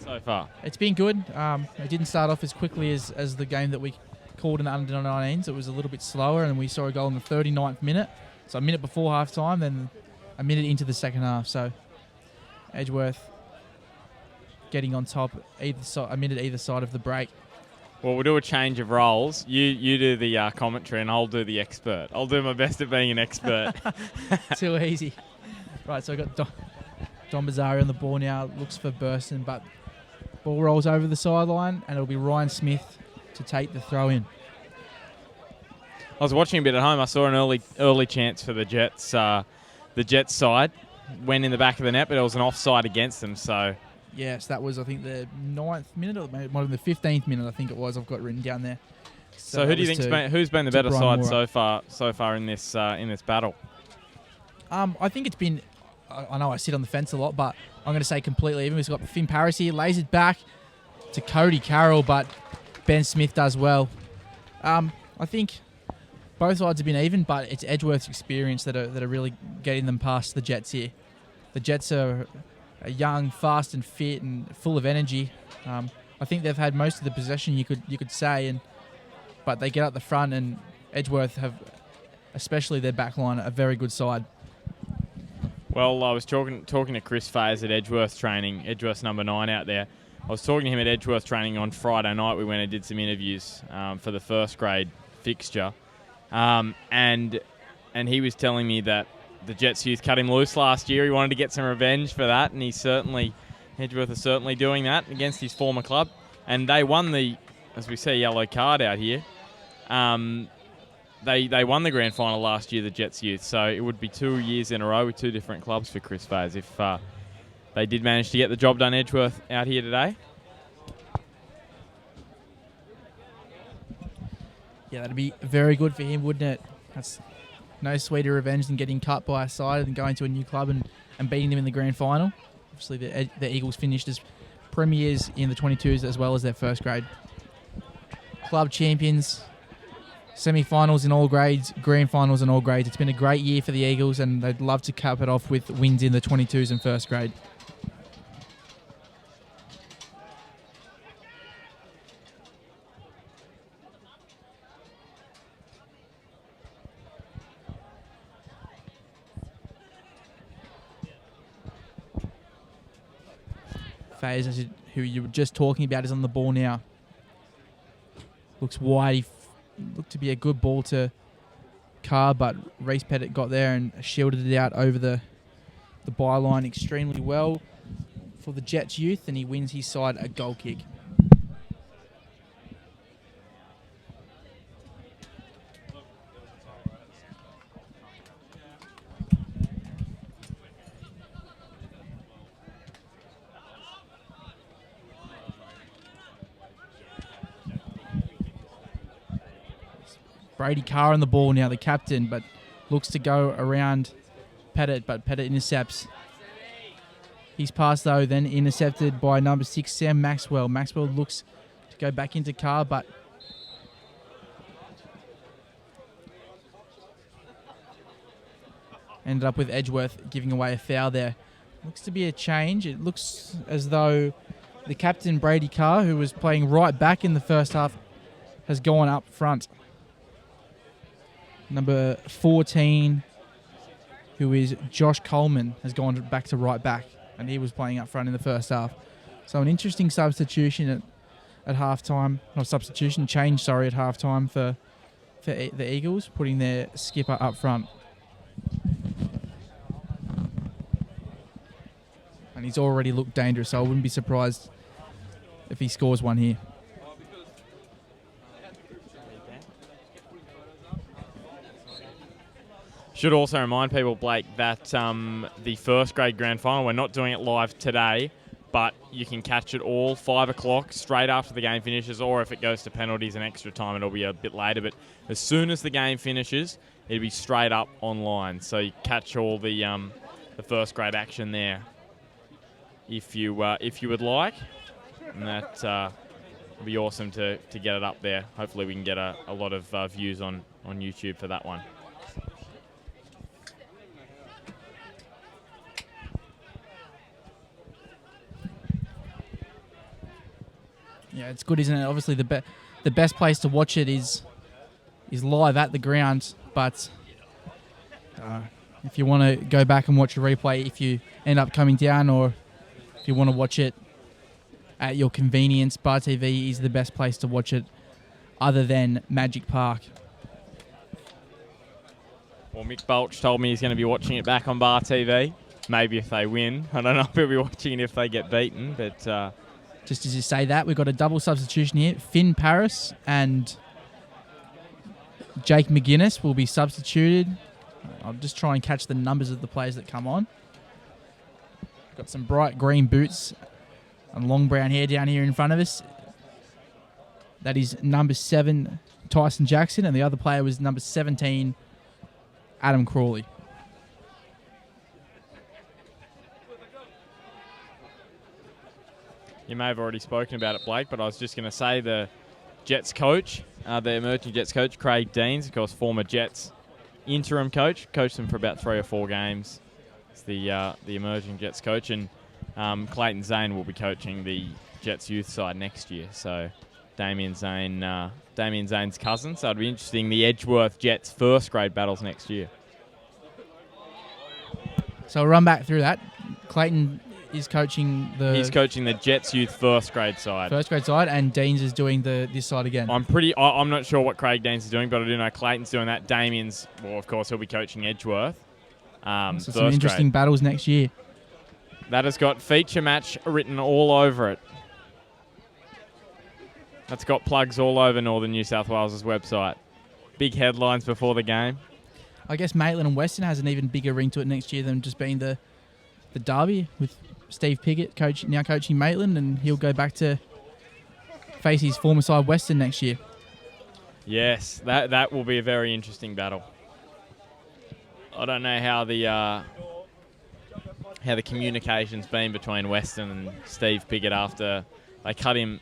so far. It's been good. It didn't start off as quickly as the game that we called in the under-19s. It was a little bit slower, and we saw a goal in the 39th minute. So a minute before half-time, then a minute into the second half. So Edgeworth getting on top a minute either side of the break. Well, we'll do a change of roles. You do the commentary and I'll do the expert. I'll do my best at being an expert. Too easy. Right, so I've got Don Bazzari on the ball now. Looks for Burson, but ball rolls over the sideline and it'll be Ryan Smith to take the throw in. I was watching a bit at home. I saw an early chance for the Jets. The Jets side went in the back of the net, but it was an offside against them. So yes, that was, I think, the 9th minute, or maybe the 15th minute, I think it was. I've got written down there. So who do you think's who's been the better Brian side Moore so far in this battle? I think it's been, I know I sit on the fence a lot, but I'm going to say completely even. We've got Finn Paris here, lays it back to Cody Carroll, but Ben Smith does well. I think both sides have been even, but it's Edgeworth's experience that are really getting them past the Jets here. The Jets are young, fast and fit and full of energy. I think they've had most of the possession, you could say, but they get up the front, and Edgeworth have, especially their back line, a very good side. Well, I was talking to Chris Fayes at Edgeworth training, Edgeworth's number 9 out there. I was talking to him at Edgeworth training on Friday night. We went and did some interviews for the first grade fixture. And he was telling me that the Jets youth cut him loose last year. He wanted to get some revenge for that, and Edgeworth is certainly doing that against his former club. And they won as we see, yellow card out here. They won the grand final last year, the Jets youth. So it would be 2 years in a row with 2 different clubs for Chris Fayes if they did manage to get the job done, Edgeworth, out here today. Yeah, that'd be very good for him, wouldn't it? That's no sweeter revenge than getting cut by a side and going to a new club and beating them in the grand final. Obviously, the Eagles finished as premiers in the 22s as well as their first grade. Club champions, semi-finals in all grades, grand finals in all grades. It's been a great year for the Eagles, and they'd love to cap it off with wins in the 22s and first grade. Fayes, who you were just talking about, is on the ball now. Looks wide. He looked to be a good ball to Carr, but Reece Pettit got there and shielded it out over the byline extremely well for the Jets youth, and he wins his side a goal kick. Brady Carr on the ball now, the captain, but looks to go around Pettit, but Pettit intercepts. His pass, though, then intercepted by number 6, Sam Maxwell. Maxwell looks to go back into Carr, but ended up with Edgeworth giving away a foul there. Looks to be a change. It looks as though the captain, Brady Carr, who was playing right back in the first half, has gone up front. Number 14, who is Josh Coleman, has gone back to right back, and he was playing up front in the first half. So an interesting substitution at halftime, change at halftime for the Eagles, putting their skipper up front. And he's already looked dangerous, so I wouldn't be surprised if he scores one here. Should also remind people, Blake, that the first grade grand final, we're not doing it live today, but you can catch it all 5 o'clock straight after the game finishes, or if it goes to penalties and extra time, it'll be a bit later. But as soon as the game finishes, it'll be straight up online. So you catch all the first grade action there if you would like. And that would be awesome to get it up there. Hopefully we can get a lot of views on YouTube for that one. Yeah, it's good, isn't it? Obviously, the best place to watch it is live at the ground. But if you want to go back and watch a replay, if you end up coming down, or if you want to watch it at your convenience. Bar TV is the best place to watch it other than Magic Park. Well, Mick Bulch told me he's going to be watching it back on Bar TV. Maybe if they win. I don't know if he'll be watching it if they get beaten, but... Just as you say that, we've got a double substitution here. Finn Paris and Jake McGuinness will be substituted. I'll just try and catch the numbers of the players that come on. Got some bright green boots and long brown hair down here in front of us. That is number 7, Tyson Jackson, and the other player was number 17, Adam Crawley. You may have already spoken about it, Blake, but I was just going to say the Jets coach, the emerging Jets coach, Craig Deans, of course, former Jets interim coach, coached them for about 3 or 4 games. It's the emerging Jets coach, and Clayton Zane will be coaching the Jets youth side next year. So Damien Zane's cousin. So it'll be interesting, the Edgeworth Jets first grade battles next year. So I'll run back through that. Clayton is coaching He's coaching the Jets youth first grade side. First grade side, and Deans is doing this side again. I'm not sure what Craig Deans is doing, but I do know Clayton's doing that. Damien's, well, of course, he'll be coaching Edgeworth. So some interesting battles next year. That has got feature match written all over it. That's got plugs all over Northern New South Wales' website. Big headlines before the game. I guess Maitland and Western has an even bigger ring to it next year than just being the derby, with Steve Piggott now coaching Maitland, and he'll go back to face his former side Western next year. Yes, that will be a very interesting battle. I don't know how the communication's been between Western and Steve Piggott after they cut him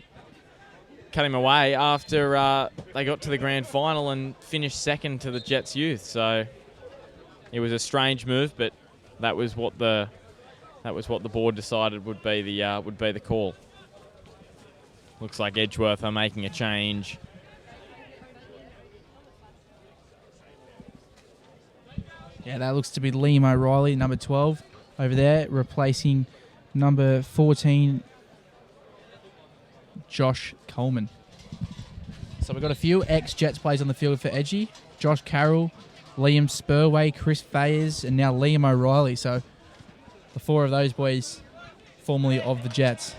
away after they got to the grand final and finished second to the Jets youth. So it was a strange move, but that was what the board decided would be the call. Looks like Edgeworth are making a change. Yeah, that looks to be Liam O'Reilly, number 12, over there, replacing number 14, Josh Coleman. So we've got a few ex-Jets players on the field for Edgy. Josh Carroll, Liam Spurway, Chris Fayers, and now Liam O'Reilly. So the 4 of those boys formerly of the Jets.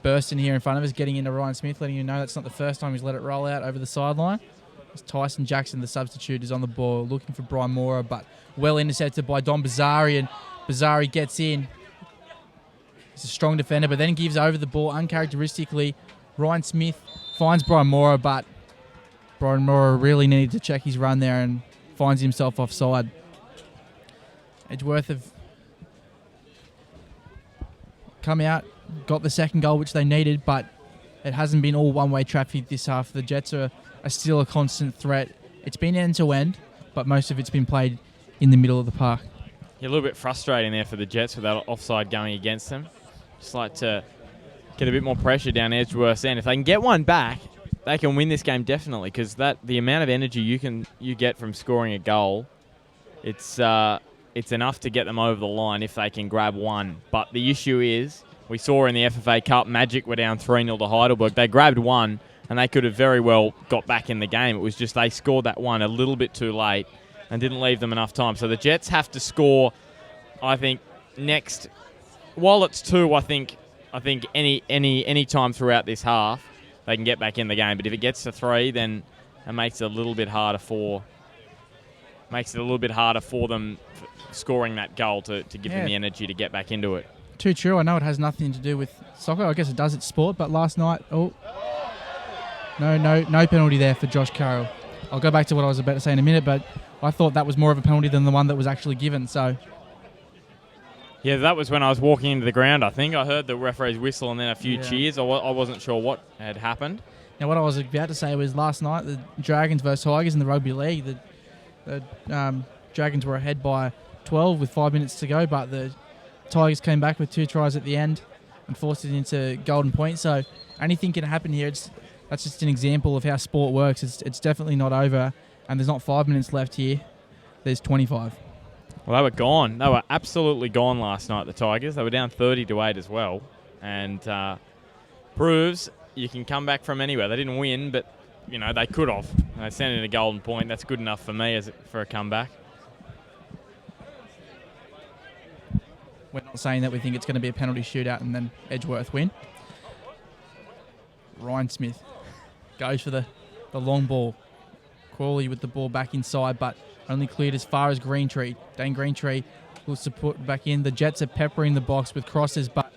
Bursting here in front of us, getting into Ryan Smith, letting you know that's not the first time he's let it roll out over the sideline. As Tyson Jackson, the substitute, is on the ball, looking for Brian Mora, but well intercepted by Don Bazzari, and Bazzari gets in. He's a strong defender, but then gives over the ball uncharacteristically. Ryan Smith finds Brian Mora, but Brian Mora really needed to check his run there and finds himself offside. Edgeworth have come out, got the second goal which they needed, but it hasn't been all one-way traffic this half. The Jets are still a constant threat. It's been end-to-end, but most of it's been played in the middle of the park. Yeah, a little bit frustrating there for the Jets with that offside going against them. Just like to get a bit more pressure down Edgeworth's end. If they can get one back, they can win this game definitely, because the amount of energy you get from scoring a goal, it's enough to get them over the line if they can grab one. But the issue is, we saw in the FFA Cup, Magic were down 3-0 to Heidelberg. They grabbed one, and they could have very well got back in the game. It was just they scored that one a little bit too late and didn't leave them enough time. So the Jets have to score, I think, next. While it's 2, I think any time throughout this half, they can get back in the game. But if it gets to 3, then it makes it a little bit harder for them scoring that goal to give them the energy to get back into it. Too true. I know it has nothing to do with soccer. I guess it does. It's sport. But last night, no penalty there for Josh Carroll. I'll go back to what I was about to say in a minute, but I thought that was more of a penalty than the one that was actually given. So, yeah, that was when I was walking into the ground. I think I heard the referee's whistle and then a few cheers. I wasn't sure what had happened. Now, what I was about to say was last night, the Dragons versus Tigers in the rugby league. The Dragons were ahead by 12 with 5 minutes to go, but the Tigers came back with 2 tries at the end and forced it into golden point. So anything can happen here. That's just an example of how sport works. It's definitely not over, and there's not 5 minutes left here. There's 25. Well, they were gone. They were absolutely gone last night, the Tigers. They were down 30-8 as well. and proves you can come back from anywhere. They didn't win, but they could have. They sent in a golden point. That's good enough for me for a comeback. We're not saying that we think it's going to be a penalty shootout and then Edgeworth win. Ryan Smith goes for the long ball. Crawley with the ball back inside, but only cleared as far as Greentree. Dane Greentree will support back in. The Jets are peppering the box with crosses, but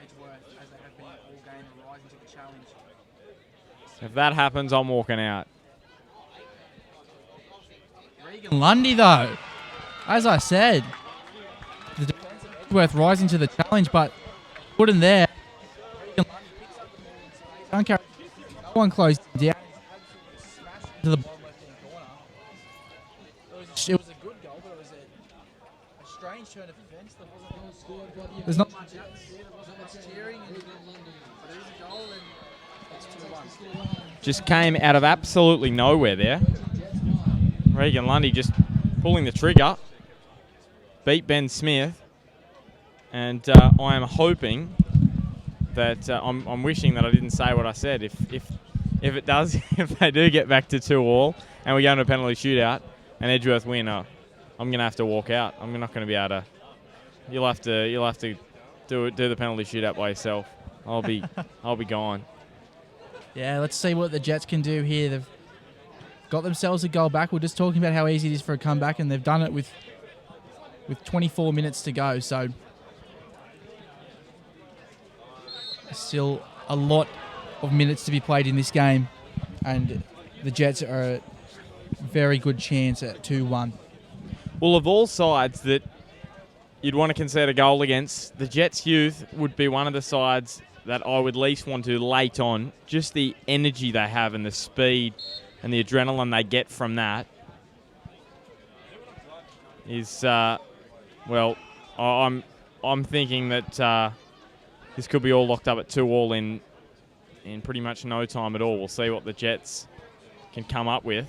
Edgeworth, as they have been all game, are rising to the challenge. If that happens, I'm walking out. Regan Lundy, though, as I said, the defense of Edgeworth rising to the challenge, but put in there. Regan Lundy picks up the ball in space. No one closed down. Smashed to the bottom left-hand corner. It was a good goal, but it was a strange turn of events. There's not much atmosphere, there wasn't much cheering, but it is a goal and it's 2-1. Just came out of absolutely nowhere there. Regan Lundy just pulling the trigger. Beat Ben Smith. And I am hoping that I'm wishing that I didn't say what I said. If it does, if they do get back to 2-2 and we go into a penalty shootout and Edgeworth win, I'm going to have to walk out. I'm not going to be able to. You'll have to do the penalty shootout by yourself. I'll be gone. Yeah, let's see what the Jets can do here. They've got themselves a goal back. We're just talking about how easy it is for a comeback, and they've done it with 24 minutes to go. So still a lot of minutes to be played in this game, and the Jets are a very good chance at 2-1. Well, of all sides that you'd want to concede a goal against, the Jets youth would be one of the sides that I would least want to late on. Just the energy they have and the speed and the adrenaline they get from that is, well, I'm thinking that this could be all locked up at 2-2 in pretty much no time at all. We'll see what the Jets can come up with.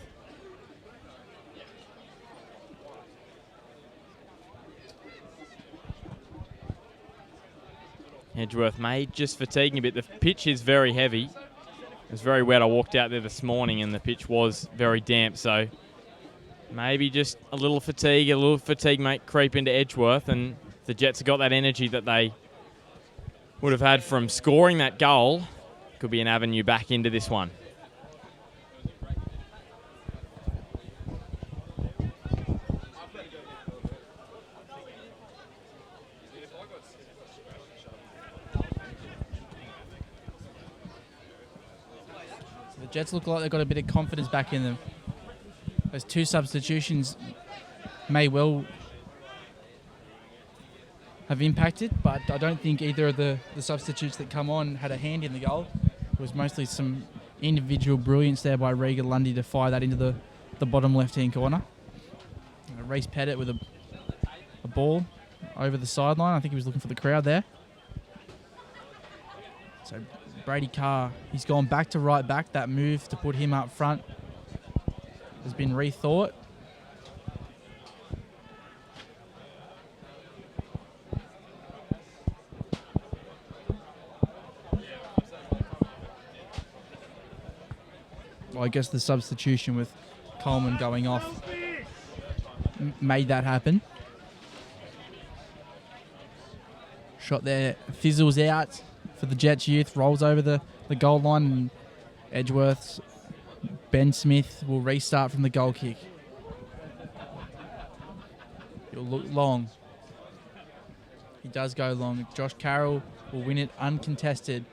Edgeworth may just fatiguing a bit. The pitch is very heavy. It was very wet. I walked out there this morning and the pitch was very damp. So maybe just a little fatigue might creep into Edgeworth, and the Jets have got that energy that they would have had from scoring that goal. Could be an avenue back into this one. Jets look like they've got a bit of confidence back in them. Those two substitutions may well have impacted, but I don't think either of the substitutes that come on had a hand in the goal. It was mostly some individual brilliance there by Regan Lundy to fire that into the bottom left-hand corner. Reece Pettit with a ball over the sideline. I think he was looking for the crowd there. So Brady Carr, he's gone back to right back. That move to put him up front has been rethought. Well, I guess the substitution with Coleman going off made that happen. Shot there, fizzles out for the Jets youth, rolls over the goal line, and Edgeworth's Ben Smith will restart from the goal kick. He'll look long. He does go long. Josh Carroll will win it uncontested.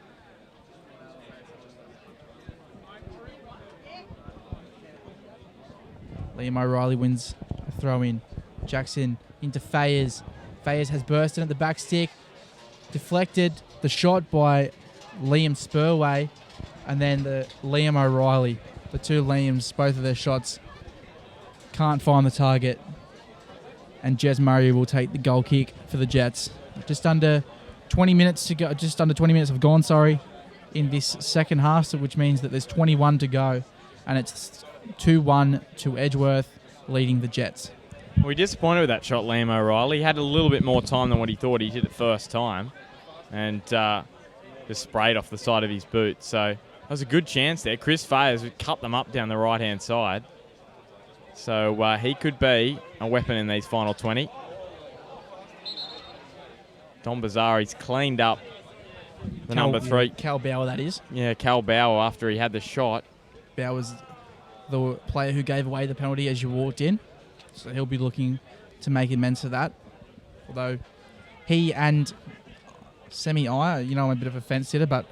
Liam O'Reilly wins a throw in. Jackson into Fayers. Fayers has burst in at the back stick. Deflected the shot by Liam Spurway, and then the Liam O'Reilly. The two Liams, both of their shots can't find the target, and Jez Murray will take the goal kick for the Jets. Just under 20 minutes to go. Just under 20 minutes have gone, in this second half, which means that there's 21 to go, and it's 2-1 to Edgeworth, leading the Jets. We're disappointed with that shot, Liam O'Reilly. He had a little bit more time than what he thought he did at first time. and just sprayed off the side of his boot. So that was a good chance there. Chris Fayers would cut them up down the right-hand side. So he could be a weapon in these final 20. Don Bazari's cleaned up the number 3. Cal Bauer, that is. Yeah, Cal Bauer after he had the shot. Bauer's the player who gave away the penalty as you walked in. So he'll be looking to make amends for that. Although he and Semi I, I'm a bit of a fence sitter, but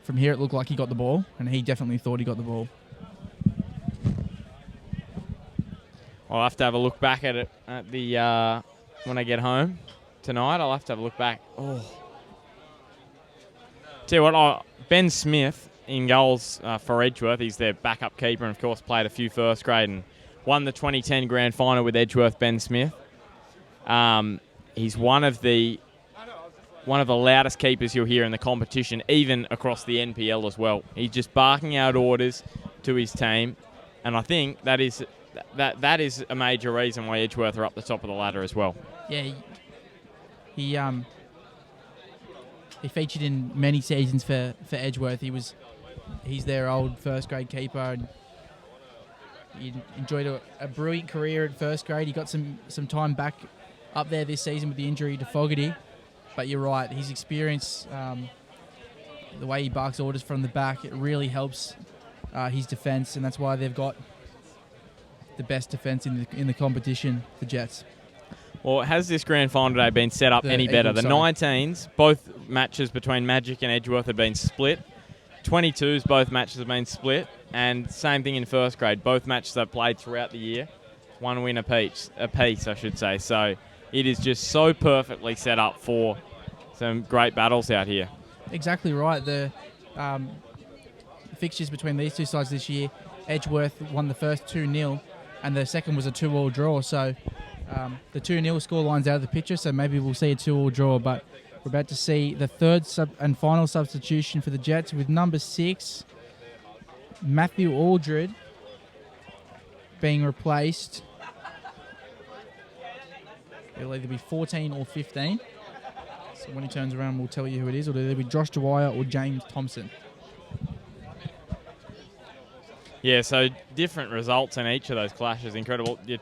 from here it looked like he got the ball, and he definitely thought he got the ball. I'll have to have a look back at it at the when I get home tonight. I'll have to have a look back. Oh. Tell you what, Ben Smith in goals for Edgeworth. He's their backup keeper and, of course, played a few first grade and won the 2010 grand final with Edgeworth, Ben Smith. He's one of the loudest keepers you'll hear in the competition, even across the NPL as well. He's just barking out orders to his team, and I think that is a major reason why Edgeworth are up the top of the ladder as well. Yeah, he featured in many seasons for Edgeworth. He's their old first grade keeper, and he enjoyed a brilliant career at first grade. He got some time back up there this season with the injury to Fogarty. But you're right, his experience, the way he barks orders from the back, it really helps his defence, and that's why they've got the best defence in the competition, the Jets. Well, has this grand final today been set up any better? The 19s, both matches between Magic and Edgeworth have been split. 22s, both matches have been split. And same thing in first grade. Both matches have played throughout the year. One win apiece, I should say. So it is just so perfectly set up for some great battles out here. Exactly right. The fixtures between these two sides this year, Edgeworth won the first 2-0, and the second was a 2-2 draw. So the 2-0 score line's out of the picture, so maybe we'll see a 2-2 draw. But we're about to see the third and final substitution for the Jets with number 6, Matthew Aldred, being replaced. It'll either be 14 or 15. So when he turns around, we'll tell you who it is. It'll either be Josh Dwyer or James Thompson. Yeah, so different results in each of those clashes. Incredible. Yeah,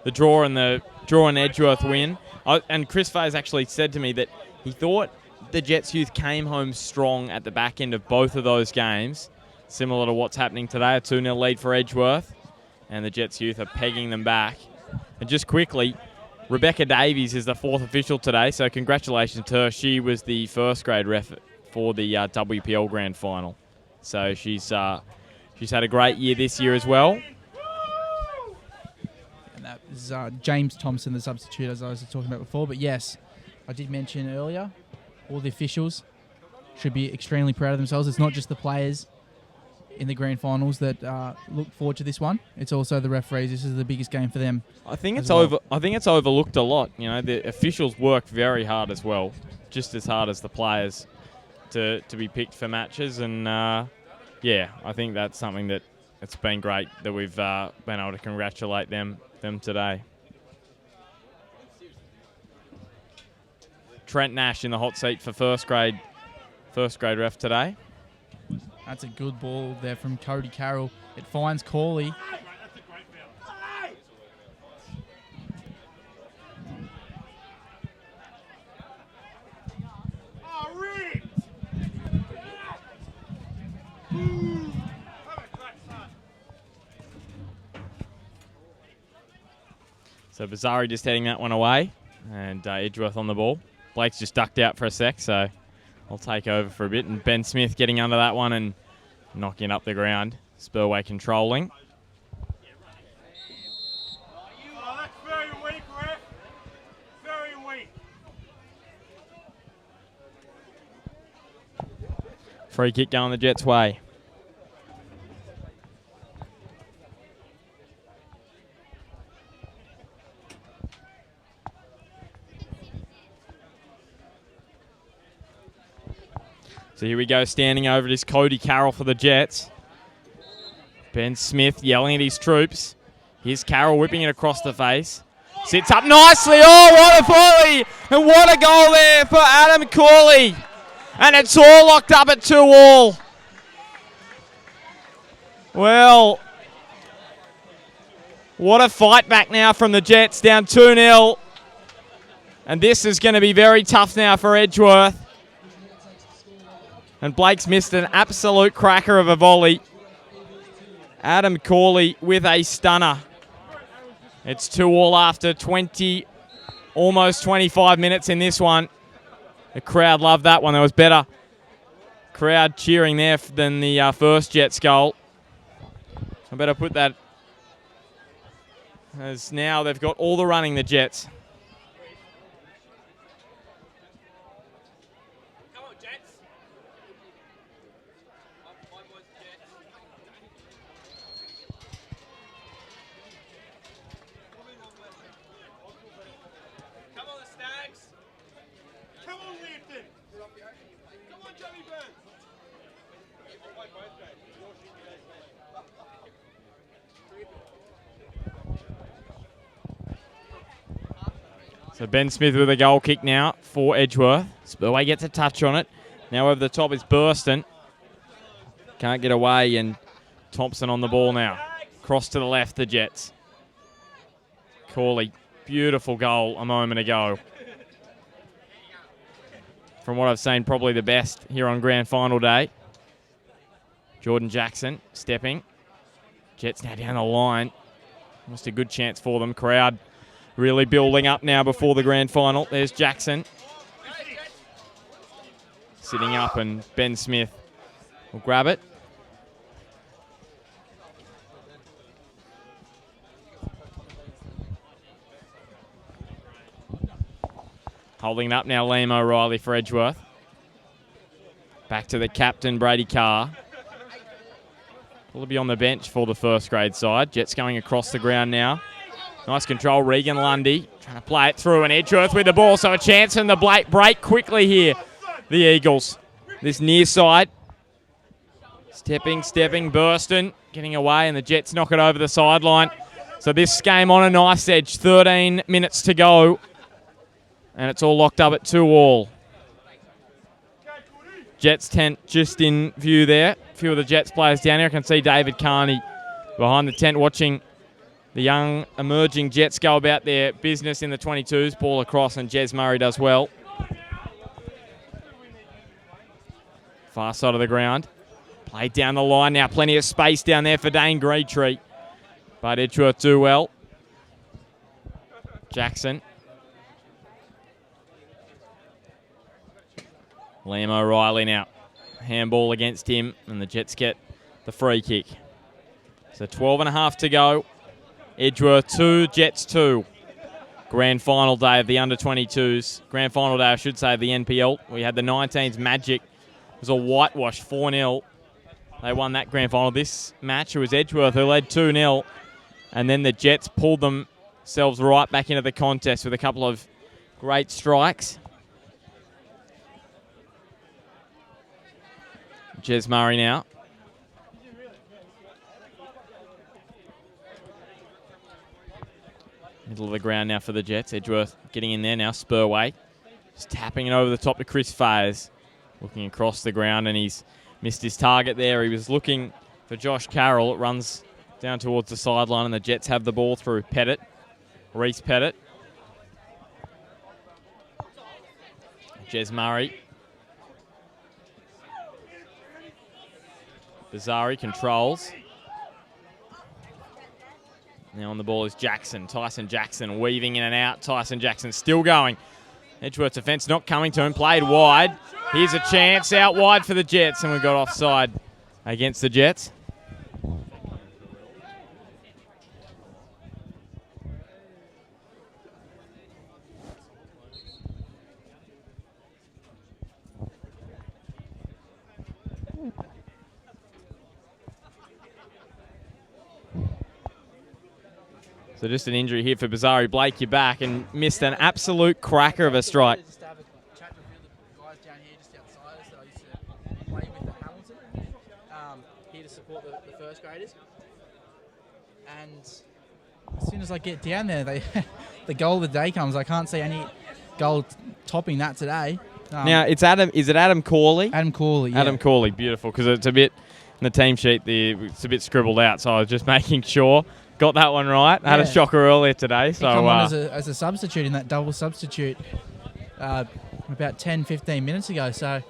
the draw and Edgeworth win. And Chris Fayes actually said to me that he thought the Jets youth came home strong at the back end of both of those games, similar to what's happening today, a 2-0 lead for Edgeworth, and the Jets youth are pegging them back. And just quickly, Rebecca Davies is the 4th official today, so congratulations to her. She was the first grade ref for the WPL Grand Final. So she's had a great year this year as well. And that is James Thompson, the substitute, as I was talking about before. But yes, I did mention earlier, all the officials should be extremely proud of themselves. It's not just the players in the grand finals that look forward to this one. It's also the referees. This is the biggest game for them. I think it's overlooked a lot. The officials work very hard as well, just as hard as the players to be picked for matches. And I think that's something that it's been great that we've been able to congratulate them today. Trent Nash in the hot seat for first grade ref today. That's a good ball there from Cody Carroll. It finds Corley. So Bazari just heading that one away, and Edgeworth on the ball. Blake's just ducked out for a sec, so I'll take over for a bit. And Ben Smith getting under that one and knocking it up the ground. Spurway controlling. Oh, that's very weak, ref. Very weak. Free kick going the Jets' way. So here we go, standing over it is Cody Carroll for the Jets. Ben Smith yelling at his troops. Here's Carroll whipping it across the face. Sits up nicely. Oh, what a volley. And what a goal there for Adam Corley. And it's all locked up at 2-2. Well, what a fight back now from the Jets, down 2-0. And this is going to be very tough now for Edgeworth. And Blake's missed an absolute cracker of a volley. Adam Corley with a stunner. It's 2-2 after 20, almost 25 minutes in this one. The crowd loved that one. There was better crowd cheering there than the first Jets goal. I better put that, as now they've got all the running, the Jets. So Ben Smith with a goal kick now for Edgeworth. Spurway gets a touch on it. Now over the top is Burston. Can't get away, and Thompson on the ball now. Cross to the left, the Jets. Corley, beautiful goal a moment ago. From what I've seen, probably the best here on Grand Final day. Jordan Jackson stepping. Jets now down the line. Almost a good chance for them. Crowd really building up now before the Grand Final. There's Jackson. Sitting up, and Ben Smith will grab it. Holding it up now, Liam O'Reilly for Edgeworth. Back to the captain, Brady Carr. Will be on the bench for the first grade side. Jets going across the ground now. Nice control, Regan Lundy trying to play it through, and Edgeworth with the ball, so a chance in the break quickly here. The Eagles, this near side. Stepping, Burston getting away, and the Jets knock it over the sideline. So this game on a nice edge, 13 minutes to go, and it's all locked up at 2-2. Jets tent just in view there. A few of the Jets players down here. I can see David Carney behind the tent watching the young emerging Jets go about their business in the 22s. Ball across, and Jez Murray does well. Far side of the ground. Played down the line now. Plenty of space down there for Dane Greentree. But Edgeworth do well. Jackson. Liam O'Reilly now. Handball against him, and the Jets get the free kick. So 12.5 to go. Edgeworth 2, Jets 2. Grand final day of the under-22s. Grand final day, I should say, of the NPL. We had the 19s Magic. It was a whitewash, 4-0. They won that grand final. This match, it was Edgeworth who led 2-0. And then the Jets pulled themselves right back into the contest with a couple of great strikes. Jez Murray now. Middle of the ground now for the Jets. Edgeworth getting in there now. Spurway just tapping it over the top to Chris Fayes. Looking across the ground, and he's missed his target there. He was looking for Josh Carroll. It runs down towards the sideline, and the Jets have the ball through Pettit. Reese Pettit. Jez Murray. Bazari controls. Now on the ball is Jackson. Tyson Jackson weaving in and out. Tyson Jackson still going. Edgeworth's defence not coming to him. Played wide. Here's a chance out wide for the Jets, and we got offside against the Jets. So just an injury here for Bazari. Blake, you're back and missed an absolute cracker of a strike. Here to support the first graders. And As soon as I get down there, the goal of the day comes. I can't see any goal topping that today. Now, it's Adam. Is it Adam Corley? Adam Corley, yeah. Adam Corley, beautiful, because it's a bit, in the team sheet, it's a bit scribbled out, so I was just making sure. Got that one right. I had a shocker earlier today. So he come on as a substitute in that double substitute about 10, 15 minutes ago. So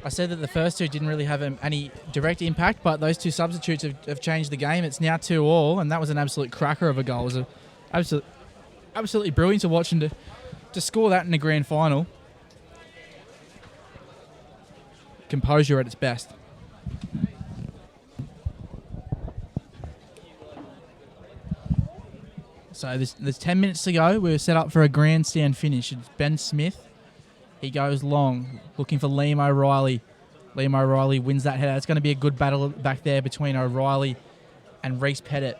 I said that the first two didn't really have any direct impact, but those two substitutes have changed the game. It's now 2-2, and that was an absolute cracker of a goal. It was absolutely brilliant to watch, and to score that in a grand final. Composure at its best. So there's 10 minutes to go. We're set up for a grandstand finish. It's Ben Smith. He goes long, looking for Liam O'Reilly. Liam O'Reilly wins that header. It's going to be a good battle back there between O'Reilly and Reece Pettit.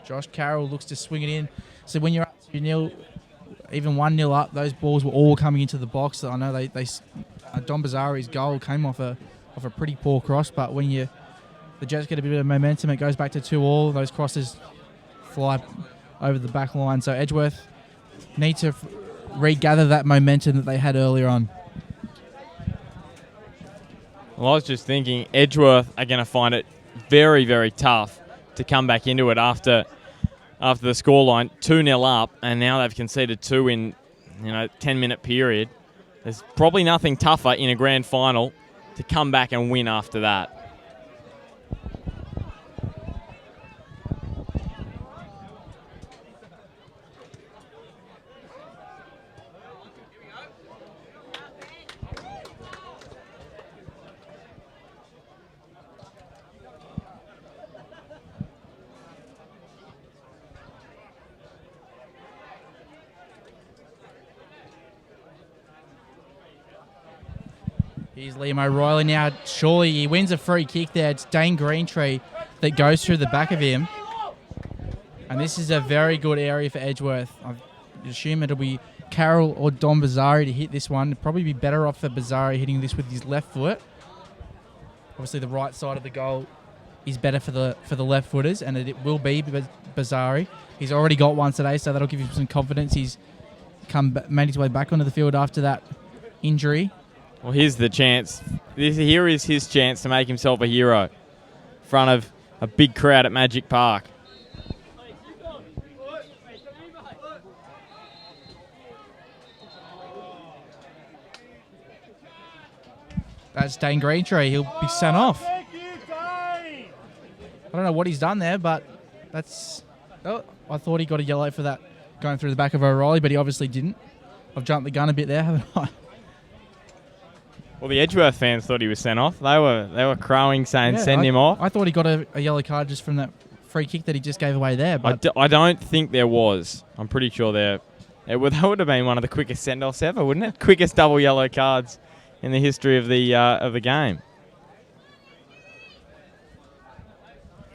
Josh Carroll looks to swing it in. So when you're up 2-0, even 1-0 up, those balls were all coming into the box. I know Don Bazzari's goal came off a pretty poor cross, but when the Jets get a bit of momentum, it goes back to 2-2. Those crosses fly over the back line. So Edgeworth need to regather that momentum that they had earlier on. Well, I was just thinking Edgeworth are going to find it very, very tough to come back into it after the scoreline, 2-0 up, and now they've conceded 2 in 10-minute period. There's probably nothing tougher in a grand final to come back and win after that. Here's Liam O'Reilly now. Surely he wins a free kick there. It's Dane Greentree that goes through the back of him. And this is a very good area for Edgeworth. I assume it'll be Carroll or Don Bazzari to hit this one. It'd probably be better off for Bazzari hitting this with his left foot. Obviously the right side of the goal is better for the left footers, and it will be Bazzari. He's already got one today, so that'll give him some confidence. He's made his way back onto the field after that injury. Well, here's the chance. Here is his chance to make himself a hero in front of a big crowd at Magic Park. That's Dane Greentree. He'll be sent off. I don't know what he's done there, but that's... Oh, I thought he got a yellow for that going through the back of O'Reilly, but he obviously didn't. I've jumped the gun a bit there, haven't I? Well, the Edgeworth fans thought he was sent off. They were crowing, saying send him off. I thought he got a yellow card just from that free kick that he just gave away there. But I don't think there was. I'm pretty sure that would have been one of the quickest send-offs ever, wouldn't it? Quickest double yellow cards in the history of the game.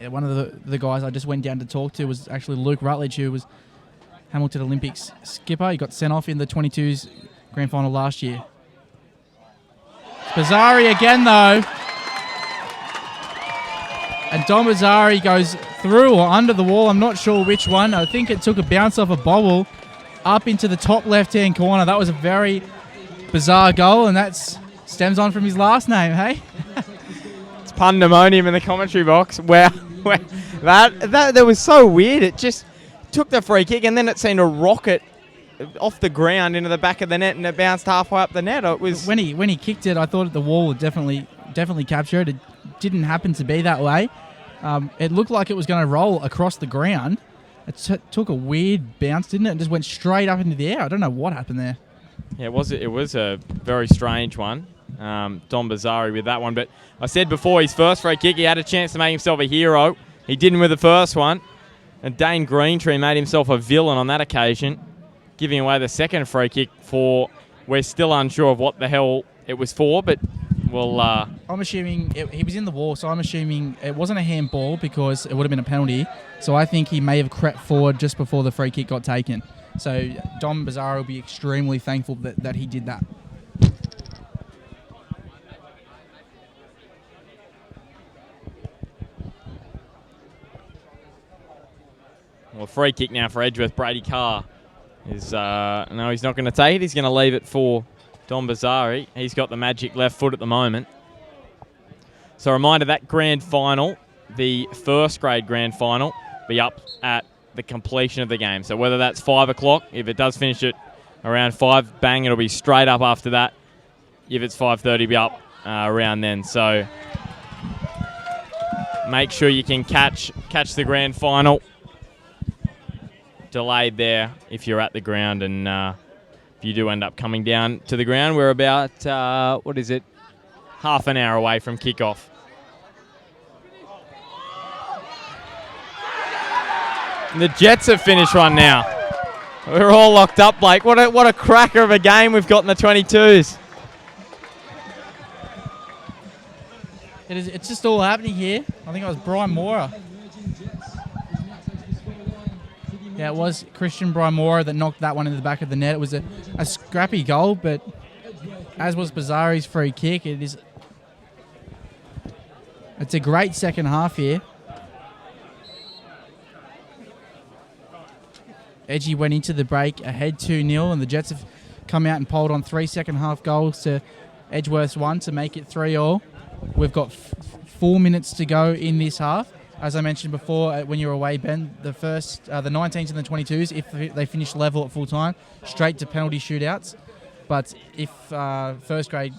Yeah, one of the guys I just went down to talk to was actually Luke Rutledge, who was Hamilton Olympics skipper. He got sent off in the 22s grand final last year. Bazzari again, though. And Don Bazzari goes through or under the wall. I'm not sure which one. I think it took a bounce off a bobble up into the top left-hand corner. That was a very bizarre goal, and that stems on from his last name, hey? It's pandemonium in the commentary box. Wow. That was so weird. It just took the free kick, and then it seemed to rocket off the ground into the back of the net, and it bounced halfway up the net. It was when he kicked it, I thought the wall would definitely capture it. It didn't happen to be that way. It looked like it was going to roll across the ground. It took a weird bounce, didn't it? It just went straight up into the air. I don't know what happened there. Yeah, it was a very strange one. Don Bazzari with that one. But I said before, his first free kick, he had a chance to make himself a hero. He didn't with the first one. And Dane Greentree made himself a villain on that occasion, giving away the second free kick for... We're still unsure of what the hell it was for, but we'll... I'm assuming he was in the wall, so I'm assuming it wasn't a handball because it would have been a penalty. So I think he may have crept forward just before the free kick got taken. So Don Bazzari will be extremely thankful that he did that. Well, free kick now for Edgeworth. Brady Carr is no, he's not going to take it. He's going to leave it for Don Bazari. He's got the magic left foot at the moment. So a reminder, that grand final, the first grade grand final, be up at the completion of the game. So whether that's 5 o'clock, if it does finish at around 5, bang, it'll be straight up after that. If it's 5:30, be up around then. So make sure you can catch the grand final. Delayed there if you're at the ground, and if you do end up coming down to the ground, we're about, half an hour away from kickoff. And the Jets have finished one now. We're all locked up, Blake. What a cracker of a game we've got in the 22s. It's just all happening here. I think it was Brian Mora. Yeah, it was Christian Brian Mora that knocked that one into the back of the net. It was a scrappy goal, but as was Bazari's free kick, it's a great second half here. Edgy went into the break ahead 2-0, and the Jets have come out and polled on 3 second half goals to Edgeworth's 1 to make it 3-all. We've got 4 minutes to go in this half. As I mentioned before, when you were away, Ben, the 19s and the 22s, if they finish level at full time, straight to penalty shootouts. But if first grade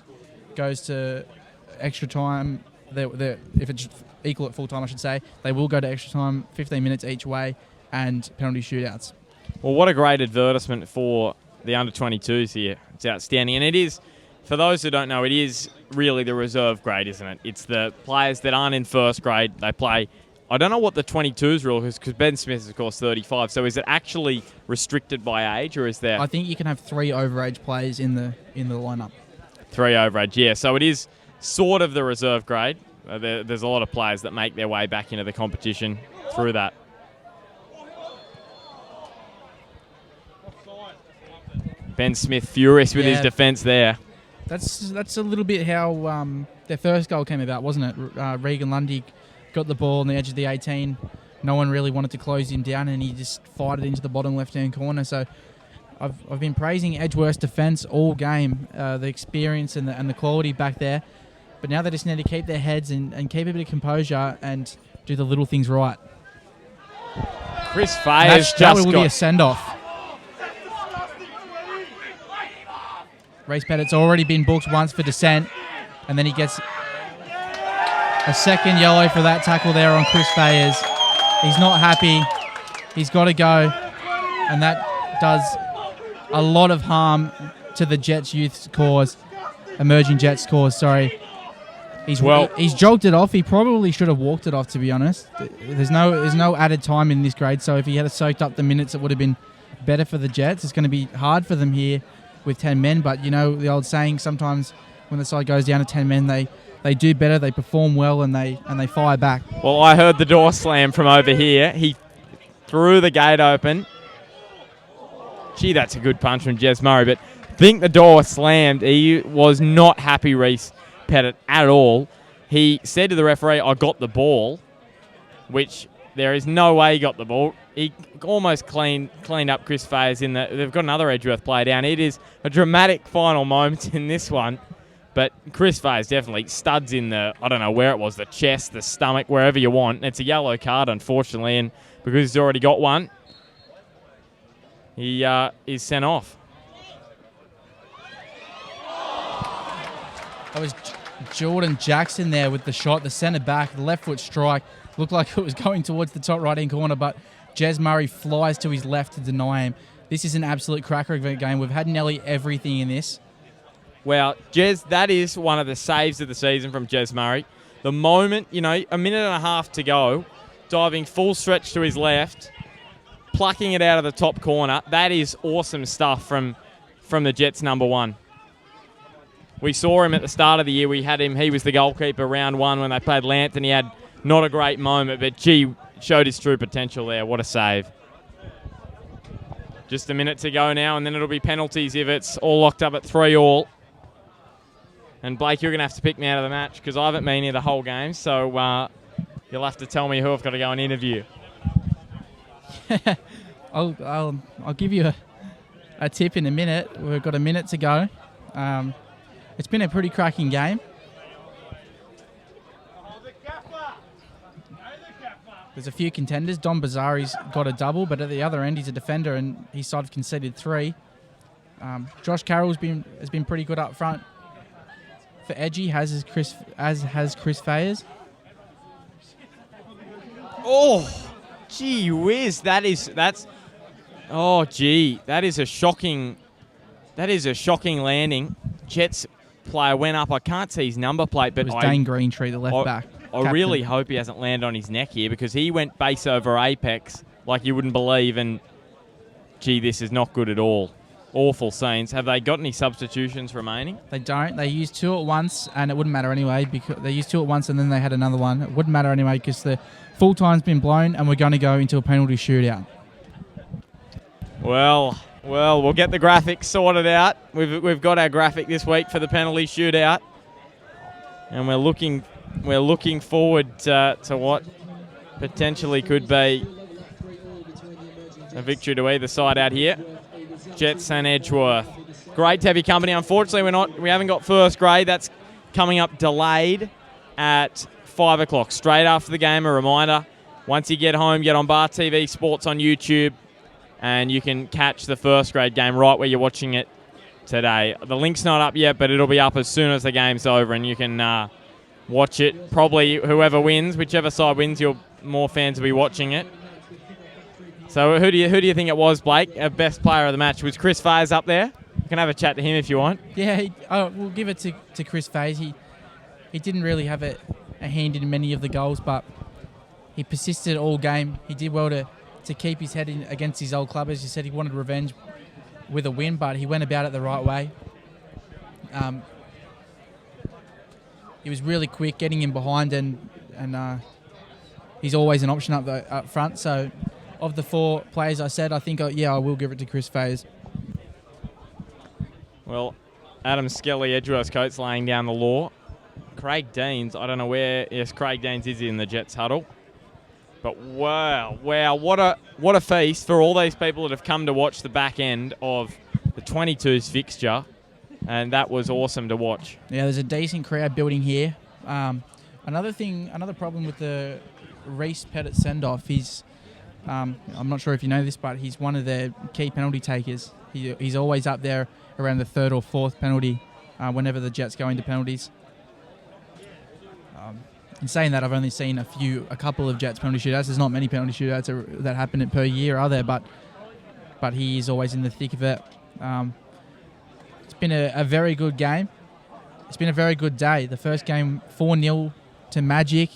goes to extra time, if it's equal at full time, I should say, they will go to extra time, 15 minutes each way, and penalty shootouts. Well, what a great advertisement for the under-22s here. It's outstanding. And it is, for those who don't know, it is really the reserve grade, isn't it? It's the players that aren't in first grade. They play, I don't know what the 22s rule is, because Ben Smith is, of course, 35. So is it actually restricted by age, or is there... I think you can have 3 overage players in the lineup. 3 overage, yeah. So it is sort of the reserve grade. There's a lot of players that make their way back into the competition through that. Ben Smith furious with his defence there. That's a little bit how their first goal came about, wasn't it? Regan Lundy got the ball on the edge of the 18. No one really wanted to close him down, and he just fired it into the bottom left-hand corner. So I've been praising Edgeworth's defence all game, the experience and the quality back there. But now they just need to keep their heads and keep a bit of composure and do the little things right. Chris Fay has just will be a send-off. Race Pettit's already been booked once for dissent, and then he gets a second yellow for that tackle there on Chris Fayers. He's not happy. He's got to go, and that does a lot of harm to the Jets youth cause, emerging Jets cause, sorry. He's jogged it off. He probably should have walked it off, to be honest. There's no added time in this grade, so if he had soaked up the minutes, it would have been better for the Jets. It's going to be hard for them here with 10 men, but you know the old saying, sometimes when the side goes down to 10 men, they do better, they perform well, and they fire back. Well, I heard the door slam from over here. He threw the gate open. Gee, that's a good punch from Jez Murray, but I think the door slammed. He was not happy, Reece Pettit, at all. He said to the referee, I got the ball, which there is no way he got the ball. He almost cleaned up Chris Fayers in the... They've got another Edgeworth player down. It is a dramatic final moment in this one. But Chris Fayers definitely studs in the... I don't know where it was, the chest, the stomach, wherever you want. It's a yellow card, unfortunately, and because he's already got one, he is sent off. That was Jordan Jackson there with the shot, the centre back, the left foot strike. Looked like it was going towards the top right-hand corner, but Jez Murray flies to his left to deny him. This is an absolute cracker of a game. We've had nearly everything in this. Well, Jez, that is one of the saves of the season from Jez Murray. The moment, a minute and a half to go, diving full stretch to his left, plucking it out of the top corner. That is awesome stuff from the Jets number 1. We saw him at the start of the year. We had him. He was the goalkeeper round 1 when they played Lambton. He had not a great moment, but gee, showed his true potential there. What a save. Just a minute to go now, and then it'll be penalties if it's all locked up at 3-all. And Blake, you're going to have to pick me out of the match because I haven't been here the whole game, so you'll have to tell me who I've got to go and interview. I'll give you a tip in a minute. We've got a minute to go. It's been a pretty cracking game. There's a few contenders. Don Bazari's got a double, but at the other end, he's a defender, and his side have conceded 3. Josh Carroll's has been pretty good up front for Edgy, as has Chris Fayers. Oh, gee whiz! That is a shocking landing. Jets player went up. I can't see his number plate, but it was Dane Greentree, the left back. I really hope he hasn't landed on his neck here, because he went base over apex like you wouldn't believe, and gee, this is not good at all. Awful scenes. Have they got any substitutions remaining? They don't. They used 2 at once, and it wouldn't matter anyway, because they used 2 at once and then they had another one. It wouldn't matter anyway because the full time's been blown and we're going to go into a penalty shootout. Well, we'll get the graphics sorted out. We've got our graphic this week for the penalty shootout, and we're looking forward to what potentially could be a victory to either side out here. Jets and Edgeworth. Great to have your company. Unfortunately, we haven't got first grade. That's coming up delayed at 5 o'clock, straight after the game. A reminder, once you get home, get on Bar TV Sports on YouTube, and you can catch the first grade game right where you're watching it today. The link's not up yet, but it'll be up as soon as the game's over, and you can watch it. Probably whoever wins, whichever side wins, more fans will be watching it. So who do you think it was, Blake? Our best player of the match was Chris Fayes up there. You can have a chat to him if you want. Yeah, we'll give it to Chris Fayes. He didn't really have a hand in many of the goals, but he persisted all game. He did well to keep his head in against his old club. As you said, he wanted revenge with a win, but he went about it the right way. He was really quick, getting in behind, and he's always an option up front. So, of the 4 players I said, I think I will give it to Chris Fayes. Well, Adam Skelly, Edgeworth's coach, laying down the law. Craig Deans, I don't know where. Yes, Craig Deans is in the Jets huddle. But wow, what a feast for all these people that have come to watch the back end of the 22's fixture, and that was awesome to watch. Yeah, there's a decent crowd building here. Another problem with the Reece Pettit send-off is, I'm not sure if you know this, but he's one of their key penalty takers. He's always up there around the 3rd or 4th penalty whenever the Jets go into penalties. In saying that, I've only seen a couple of Jets penalty shootouts. There's not many penalty shootouts that happen per year, are there? But he is always in the thick of it. It's been a very good game. It's been a very good day. The first game 4-0 to Magic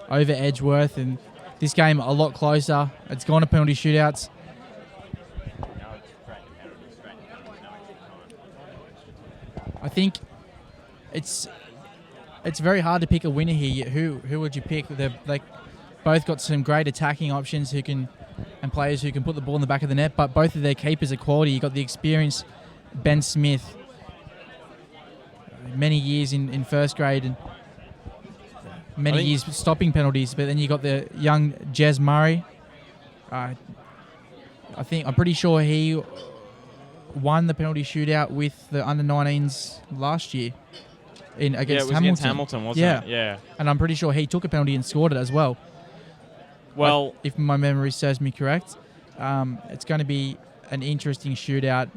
over Edgeworth, and this game a lot closer. It's gone to penalty shootouts. I think it's very hard to pick a winner here. Who would you pick? They both got some great attacking options and players who can put the ball in the back of the net, but both of their keepers are quality. You've got the experienced Ben Smith, many years in first grade and many years stopping penalties, but then you got the young Jez Murray. I'm pretty sure he won the penalty shootout with the under-19s last year against Hamilton. Against Hamilton, wasn't it? Yeah. And I'm pretty sure he took a penalty and scored it as well. Well, if my memory serves me correct, it's going to be an interesting shootout,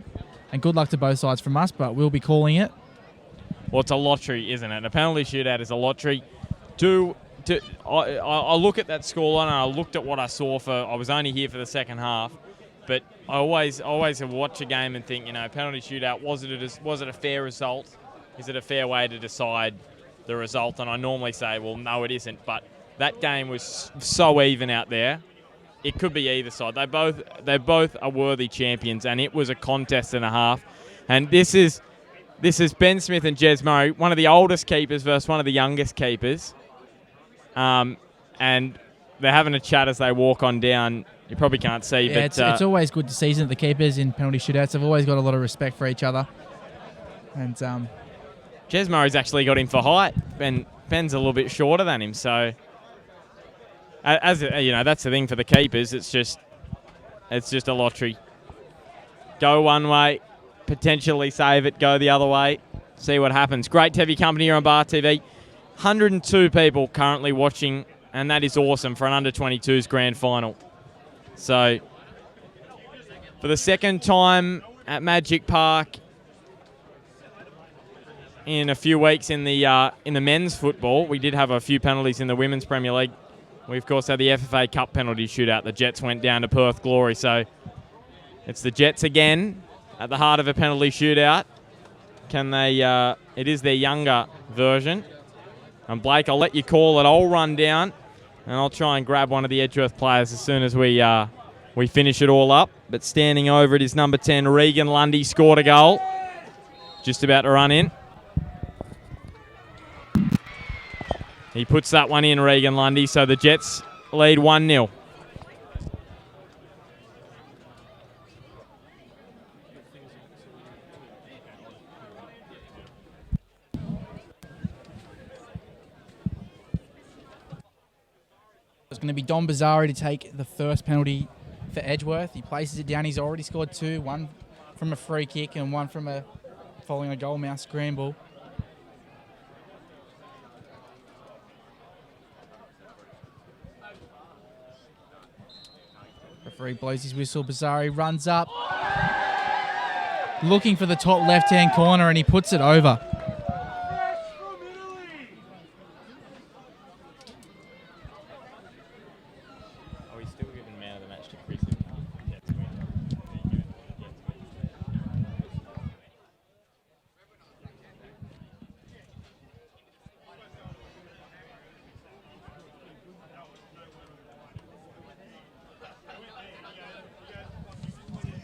and good luck to both sides from us, but we'll be calling it. Well, it's a lottery, isn't it? A penalty shootout is a lottery. I look at that scoreline and I looked at what I saw I was only here for the second half, but I always watch a game and think, penalty shootout, was it a fair result? Is it a fair way to decide the result? And I normally say, well, no, it isn't. But that game was so even out there. It could be either side. They both are worthy champions, and it was a contest and a half. And this is Ben Smith and Jez Murray, one of the oldest keepers versus one of the youngest keepers. And they're having a chat as they walk on down. You probably can't see, yeah, but it's always good to see that the keepers in penalty shootouts have always got a lot of respect for each other. And Jez Murray's actually got him for height. Ben's a little bit shorter than him, so that's the thing for the keepers. It's just It's just a lottery. Go one way, potentially save it, go the other way, see what happens. Great to have your company here on Bar TV. 102 people currently watching, and that is awesome for an under-22s grand final. So, for the second time at Magic Park in a few weeks in the men's football, we did have a few penalties in the Women's Premier League. We, of course, had the FFA Cup penalty shootout. The Jets went down to Perth Glory, so it's the Jets again at the heart of a penalty shootout. Can they? It is their younger version. And Blake, I'll let you call it. I'll run down, and I'll try and grab one of the Edgeworth players as soon as we finish it all up. But standing over it is number 10, Regan Lundy, scored a goal. Just about to run in. He puts that one in, Regan Lundy, so the Jets lead 1-0. It's going to be Dom Bazzari to take the first penalty for Edgeworth. He places it down. He's already scored 2, one from a free kick and one from following a goal mouth scramble. Referee blows his whistle. Bazzari runs up, looking for the top left-hand corner, and he puts it over. Are we still giving man of the match to Chris?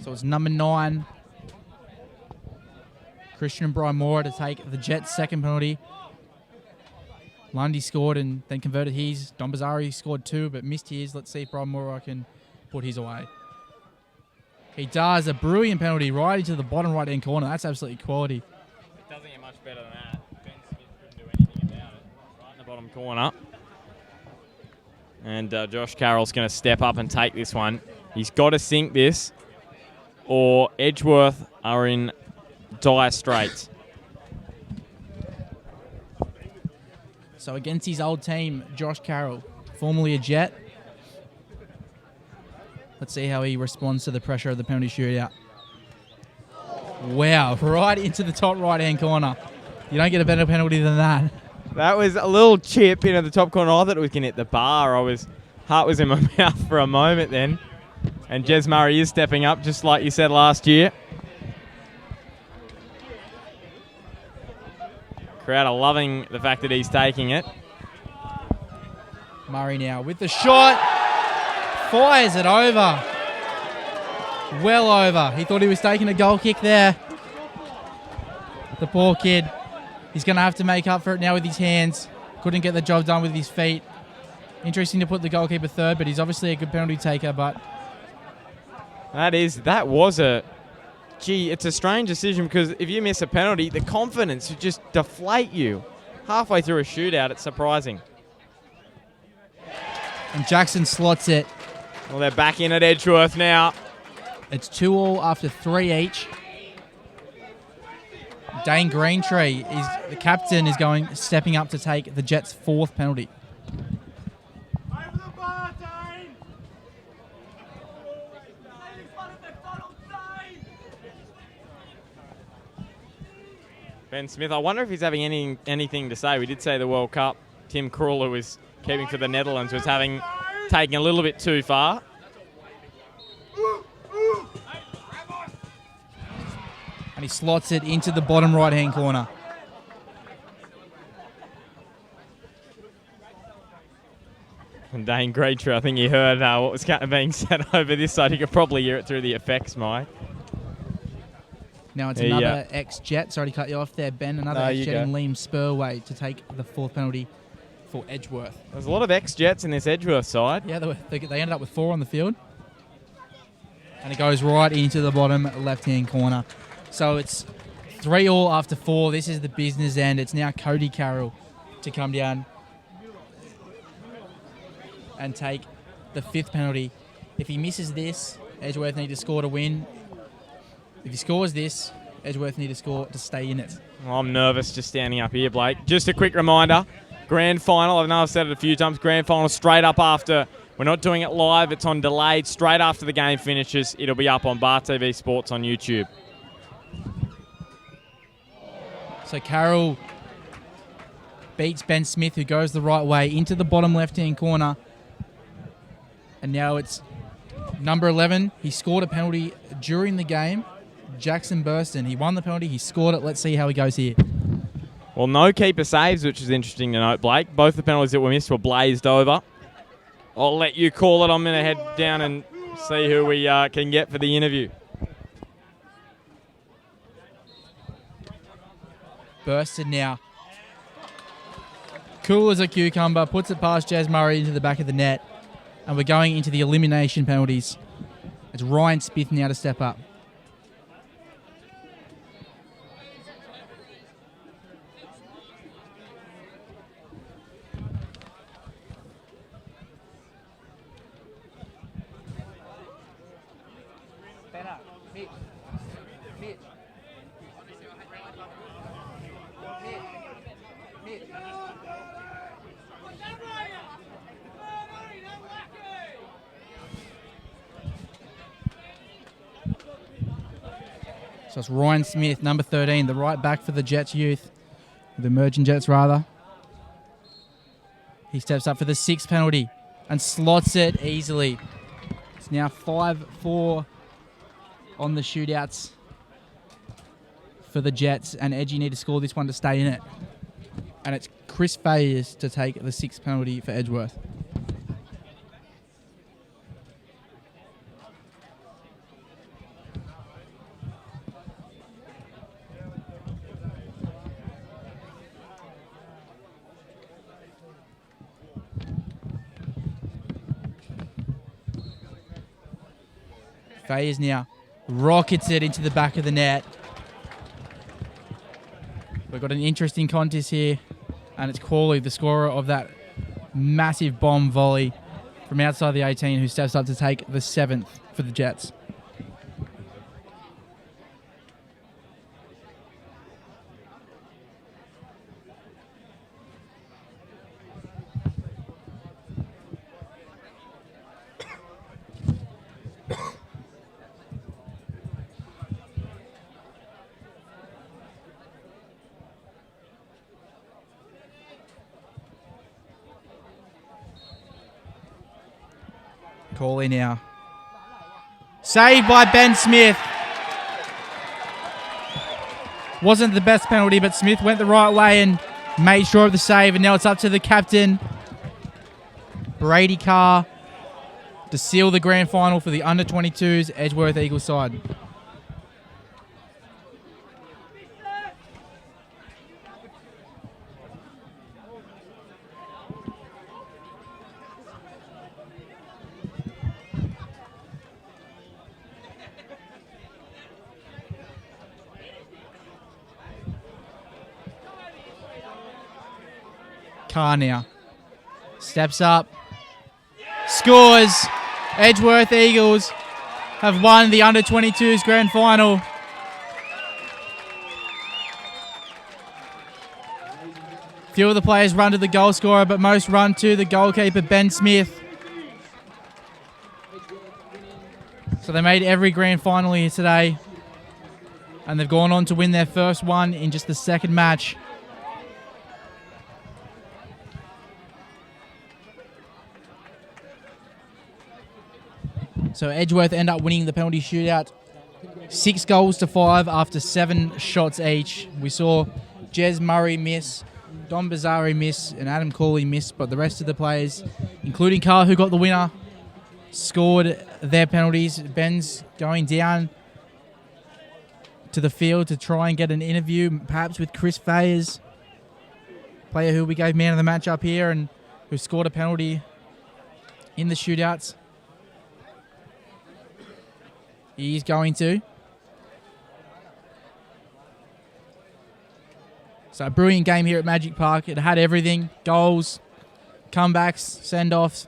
So it's number 9, Christian Brymora, to take the Jets' second penalty. Lundy scored and then converted his. Dom Bazzari scored 2 but missed his. Let's see if Brymora can put his away. He does. A brilliant penalty right into the bottom right-hand corner. That's absolutely quality. It doesn't get much better than that. Ben Smith couldn't do anything about it. Right in the bottom corner. And Josh Carroll's going to step up and take this one. He's got to sink this, or Edgeworth are in dire straits. So against his old team, Josh Carroll, formerly a Jet. Let's see how he responds to the pressure of the penalty shootout. Wow, right into the top right-hand corner. You don't get a better penalty than that. That was a little chip into the top corner. I thought it was going to hit the bar. Heart was in my mouth for a moment then. And Jez Murray is stepping up, just like you said last year. Crowd are loving the fact that he's taking it. Murray now with the shot. Fires it over. Well over. He thought he was taking a goal kick there. The poor kid. He's going to have to make up for it now with his hands. Couldn't get the job done with his feet. Interesting to put the goalkeeper third, but he's obviously a good penalty taker. But that was a... Gee, it's a strange decision because if you miss a penalty, the confidence would just deflate you. Halfway through a shootout, it's surprising. And Jackson slots it. Well, they're back in at Edgeworth now. It's 2-2 after 3 each. Dane Greentree, the captain, is stepping up to take the Jets' 4th penalty. Over the bar, Dane! Ben Smith, I wonder if he's having anything to say. We did say the World Cup. Tim Krul, who was keeping for the Netherlands, was taking a little bit too far. And he slots it into the bottom right-hand corner. And Dane Greentree, I think you heard what was being said over this side. You could probably hear it through the effects, Mike. Now it's another ex-Jet. Sorry to cut you off there, Ben. Another ex-Jet in Liam Spurway to take the 4th penalty for Edgeworth. There's a lot of ex-Jets in this Edgeworth side. Yeah, they ended up with 4 on the field. And it goes right into the bottom left-hand corner. So it's 3-3 after 4. This is the business end. It's now Cody Carroll to come down and take the 5th penalty. If he misses this, Edgeworth need to score to win. If he scores this, Edgeworth need to score to stay in it. Well, I'm nervous just standing up here, Blake. Just a quick reminder, grand final, I know I've said it a few times, grand final straight up after. We're not doing it live, it's on delayed. Straight after the game finishes, it'll be up on Bar TV Sports on YouTube. So Carroll beats Ben Smith, who goes the right way into the bottom left-hand corner. And now it's number 11. He scored a penalty during the game. Jackson Burston. He won the penalty. He scored it. Let's see how he goes here. Well, no keeper saves, which is interesting to note, Blake. Both the penalties that were missed were blazed over. I'll let you call it. I'm going to head down and see who we can get for the interview. Burston now. Cool as a cucumber. Puts it past Jazz Murray into the back of the net. And we're going into the elimination penalties. It's Ryan Smith now to step up. So it's Ryan Smith, number 13, the right back for the Jets youth. The emerging Jets, rather. He steps up for the 6th penalty and slots it easily. It's now 5-4 on the shootouts for the Jets. And Edgy need to score this one to stay in it. And it's Chris Fayers to take the 6th penalty for Edgeworth. Fayers now rockets it into the back of the net. We've got an interesting contest here, and it's Corley, the scorer of that massive bomb volley from outside the 18, who steps up to take the 7th for the Jets. Corley now. Saved by Ben Smith. Wasn't the best penalty, but Smith went the right way and made sure of the save. And now it's up to the captain, Brady Carr, to seal the grand final for the under-22s Edgeworth Eagles side. Carr now steps up, scores. Edgeworth Eagles have won the under-22s grand final. Few of the players run to the goal scorer, but most run to the goalkeeper, Ben Smith. So they made every grand final here today, and they've gone on to win their first one in just the second match. So Edgeworth end up winning the penalty shootout 6-5 after 7 shots each. We saw Jez Murray miss, Don Bazzari miss, and Adam Corley miss, but the rest of the players, including Carr, who got the winner, scored their penalties. Ben's going down to the field to try and get an interview, perhaps with Chris Fayers, player who we gave man of the match up here and who scored a penalty in the shootouts. He's going to. So a brilliant game here at Magic Park. It had everything. Goals, comebacks, send-offs,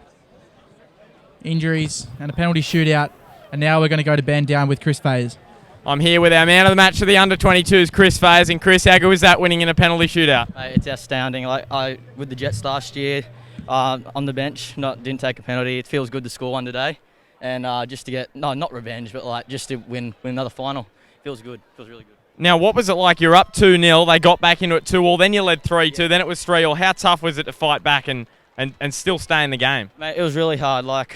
injuries, and a penalty shootout. And now we're going to go to Ben down with Chris Fayes. I'm here with our man of the match for the under-22s, Chris Fayes. And Chris, how good was that winning in a penalty shootout? Mate, it's astounding. Like with the Jets last year, on the bench, didn't take a penalty. It feels good to score one today, and just to get not revenge, but like just to win another final. Feels good. Feels really good. Now, what was it like? You're up 2-0. They got back into it 2-2. Then you led 3-2. Then it was 3-3. How tough was it to fight back and still stay in the game? Mate, it was really hard. Like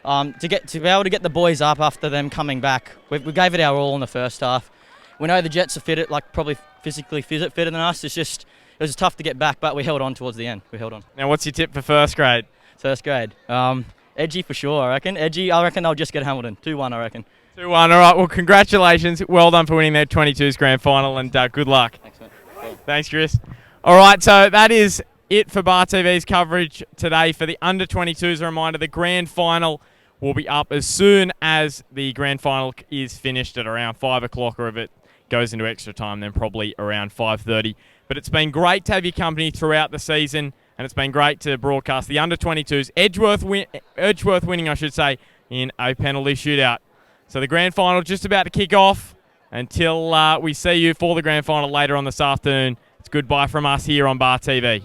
to be able to get the boys up after them coming back. We gave it our all in the first half. We know the Jets are fitted, like probably physically fitter than us. It was tough to get back, but we held on towards the end. We held on. Now, what's your tip for first grade? First grade, Edgy for sure. I reckon Edgy. I reckon they'll just get Hamilton 2-1. I reckon. 2-1. All right. Well, congratulations. Well done for winning their 22s grand final, and good luck. Thanks, mate. Cool. Thanks, Chris. All right. So that is it for Bar TV's coverage today for the under-22s. A reminder: the grand final will be up as soon as the grand final is finished at around 5 o'clock, or if it goes into extra time, then probably around 5:30. But it's been great to have your company throughout the season, and it's been great to broadcast the under-22s. Edgeworth winning, I should say, in a penalty shootout. So the grand final just about to kick off. Until we see you for the grand final later on this afternoon, it's goodbye from us here on Bar TV.